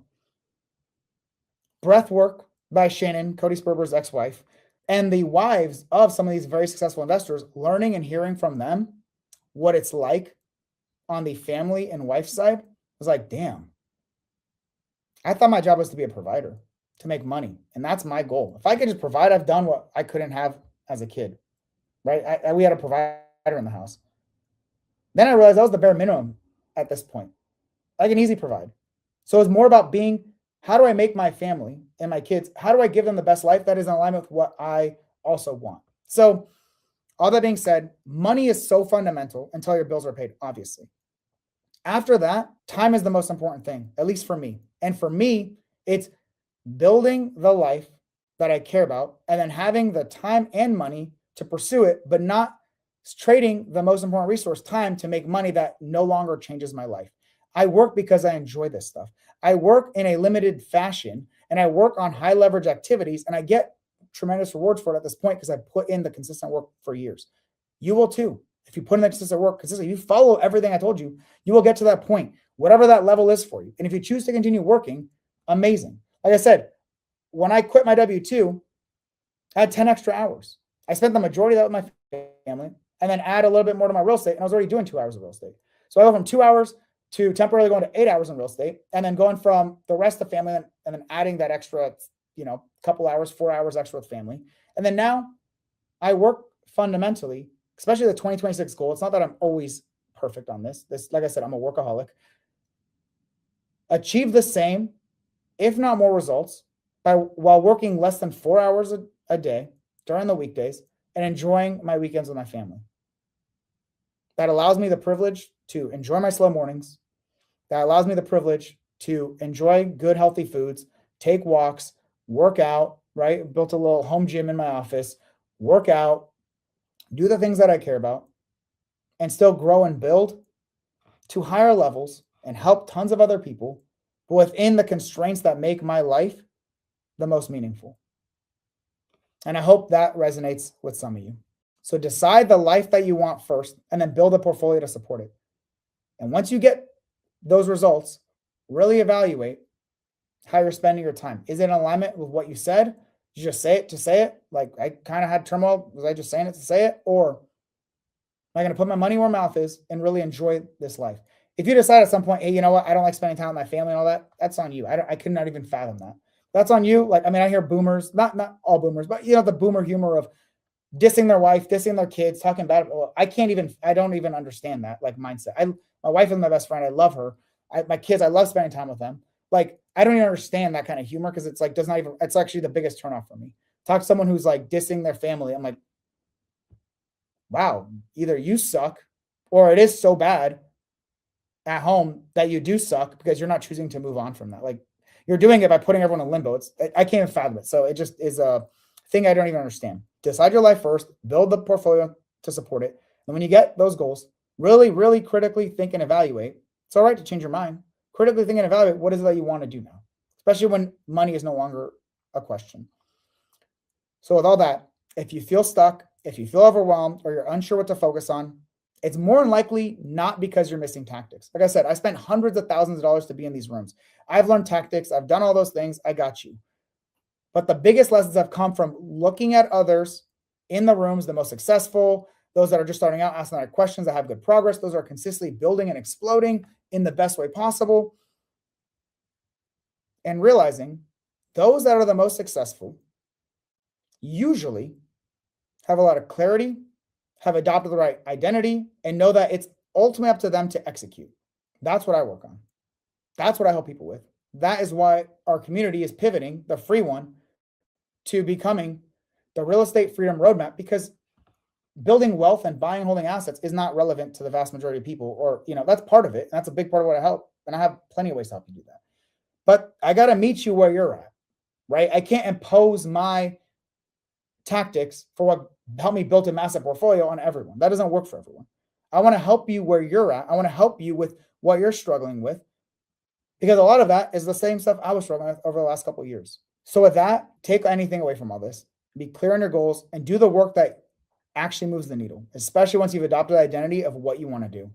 Speaker 1: breath work by Shannon, Cody Sperber's ex-wife, and the wives of some of these very successful investors, learning and hearing from them what it's like on the family and wife side was like, damn, I thought my job was to be a provider, to make money. And that's my goal. If I could just provide, I've done what I couldn't have as a kid, right? We had a provider in the house. Then I realized that was the bare minimum at this point. I can easily provide. So it's more about being, how do I make my family and my kids, how do I give them the best life that is in alignment with what I also want? So all that being said, money is so fundamental until your bills are paid, obviously. After that, time is the most important thing, at least for me. And for me, it's building the life that I care about and then having the time and money to pursue it, but not trading the most important resource, time, to make money that no longer changes my life. I work because I enjoy this stuff. I work in a limited fashion and I work on high leverage activities and I get tremendous rewards for it at this point because I put in the consistent work for years. You will too. If you put in the consistent work consistently, you follow everything I told you, you will get to that point, whatever that level is for you. And if you choose to continue working, amazing. Like I said, when I quit my W-2, I had 10 extra hours. I spent the majority of that with my family and then add a little bit more to my real estate. And I was already doing 2 hours of real estate. So I went from 2 hours to temporarily going to 8 hours in real estate and then going from the rest of the family and then adding that extra, couple hours, 4 hours extra with family. And then now I work fundamentally, especially the 2026 goal. It's not that I'm always perfect on this. Like I said, I'm a workaholic. Achieve the same, if not more results while working less than 4 hours a day during the weekdays and enjoying my weekends with my family. That allows me the privilege to enjoy my slow mornings. That allows me the privilege to enjoy good, healthy foods, take walks, work out, right? Built a little home gym in my office, work out, do the things that I care about, and still grow and build to higher levels and help tons of other people, but within the constraints that make my life the most meaningful. And I hope that resonates with some of you. So decide the life that you want first and then build a portfolio to support it. And once you get those results, really evaluate how you're spending your time. Is it in alignment with what you said? Did you just say it to say it? Like I kind of had turmoil. Was I just saying it to say it? Or am I going to put my money where my mouth is and really enjoy this life? If you decide at some point, hey, you know what? I don't like spending time with my family and all that. That's on you. I could not even fathom that. That's on you. Like, I mean, I hear boomers, not all boomers, but the boomer humor of dissing their wife, dissing their kids, talking about it. Well, I don't even understand that like mindset. My wife is my best friend. I love her. My kids, I love spending time with them. Like, I don't even understand that kind of humor because it's like, it's actually the biggest turnoff for me. Talk to someone who's like dissing their family. I'm like, wow, either you suck or it is so bad at home that you do suck because you're not choosing to move on from that. Like, you're doing it by putting everyone in limbo. I can't even fathom it. So it just is a thing I don't even understand. Decide your life first, build the portfolio to support it. And when you get those goals, really, really critically think and evaluate. It's all right to change your mind. Critically think and evaluate what is it that you want to do now, especially when money is no longer a question. So with all that, If you feel stuck, if you feel overwhelmed, or you're unsure what to focus on, it's more than likely not because you're missing tactics. Like I said, I spent hundreds of thousands of dollars to be in these rooms. I've learned tactics. I've done all those things. I got you. But the biggest lessons have come from looking at others in the rooms, the most successful, those that are just starting out, asking the right questions, that have good progress, those are consistently building and exploding in the best way possible. And realizing those that are the most successful usually have a lot of clarity, have adopted the right identity, and know that it's ultimately up to them to execute. That's what I work on. That's what I help people with. That is why our community is pivoting, the free one, to becoming the real estate freedom roadmap, because building wealth and buying and holding assets is not relevant to the vast majority of people, or, that's part of it. That's a big part of what I help. And I have plenty of ways to help you do that. But I got to meet you where you're at, right? I can't impose my tactics for what helped me build a massive portfolio on everyone. That doesn't work for everyone. I want to help you where you're at. I want to help you with what you're struggling with, because a lot of that is the same stuff I was struggling with over the last couple of years. So with that, take anything away from all this, be clear on your goals, and do the work that actually moves the needle, especially once you've adopted the identity of what you want to do.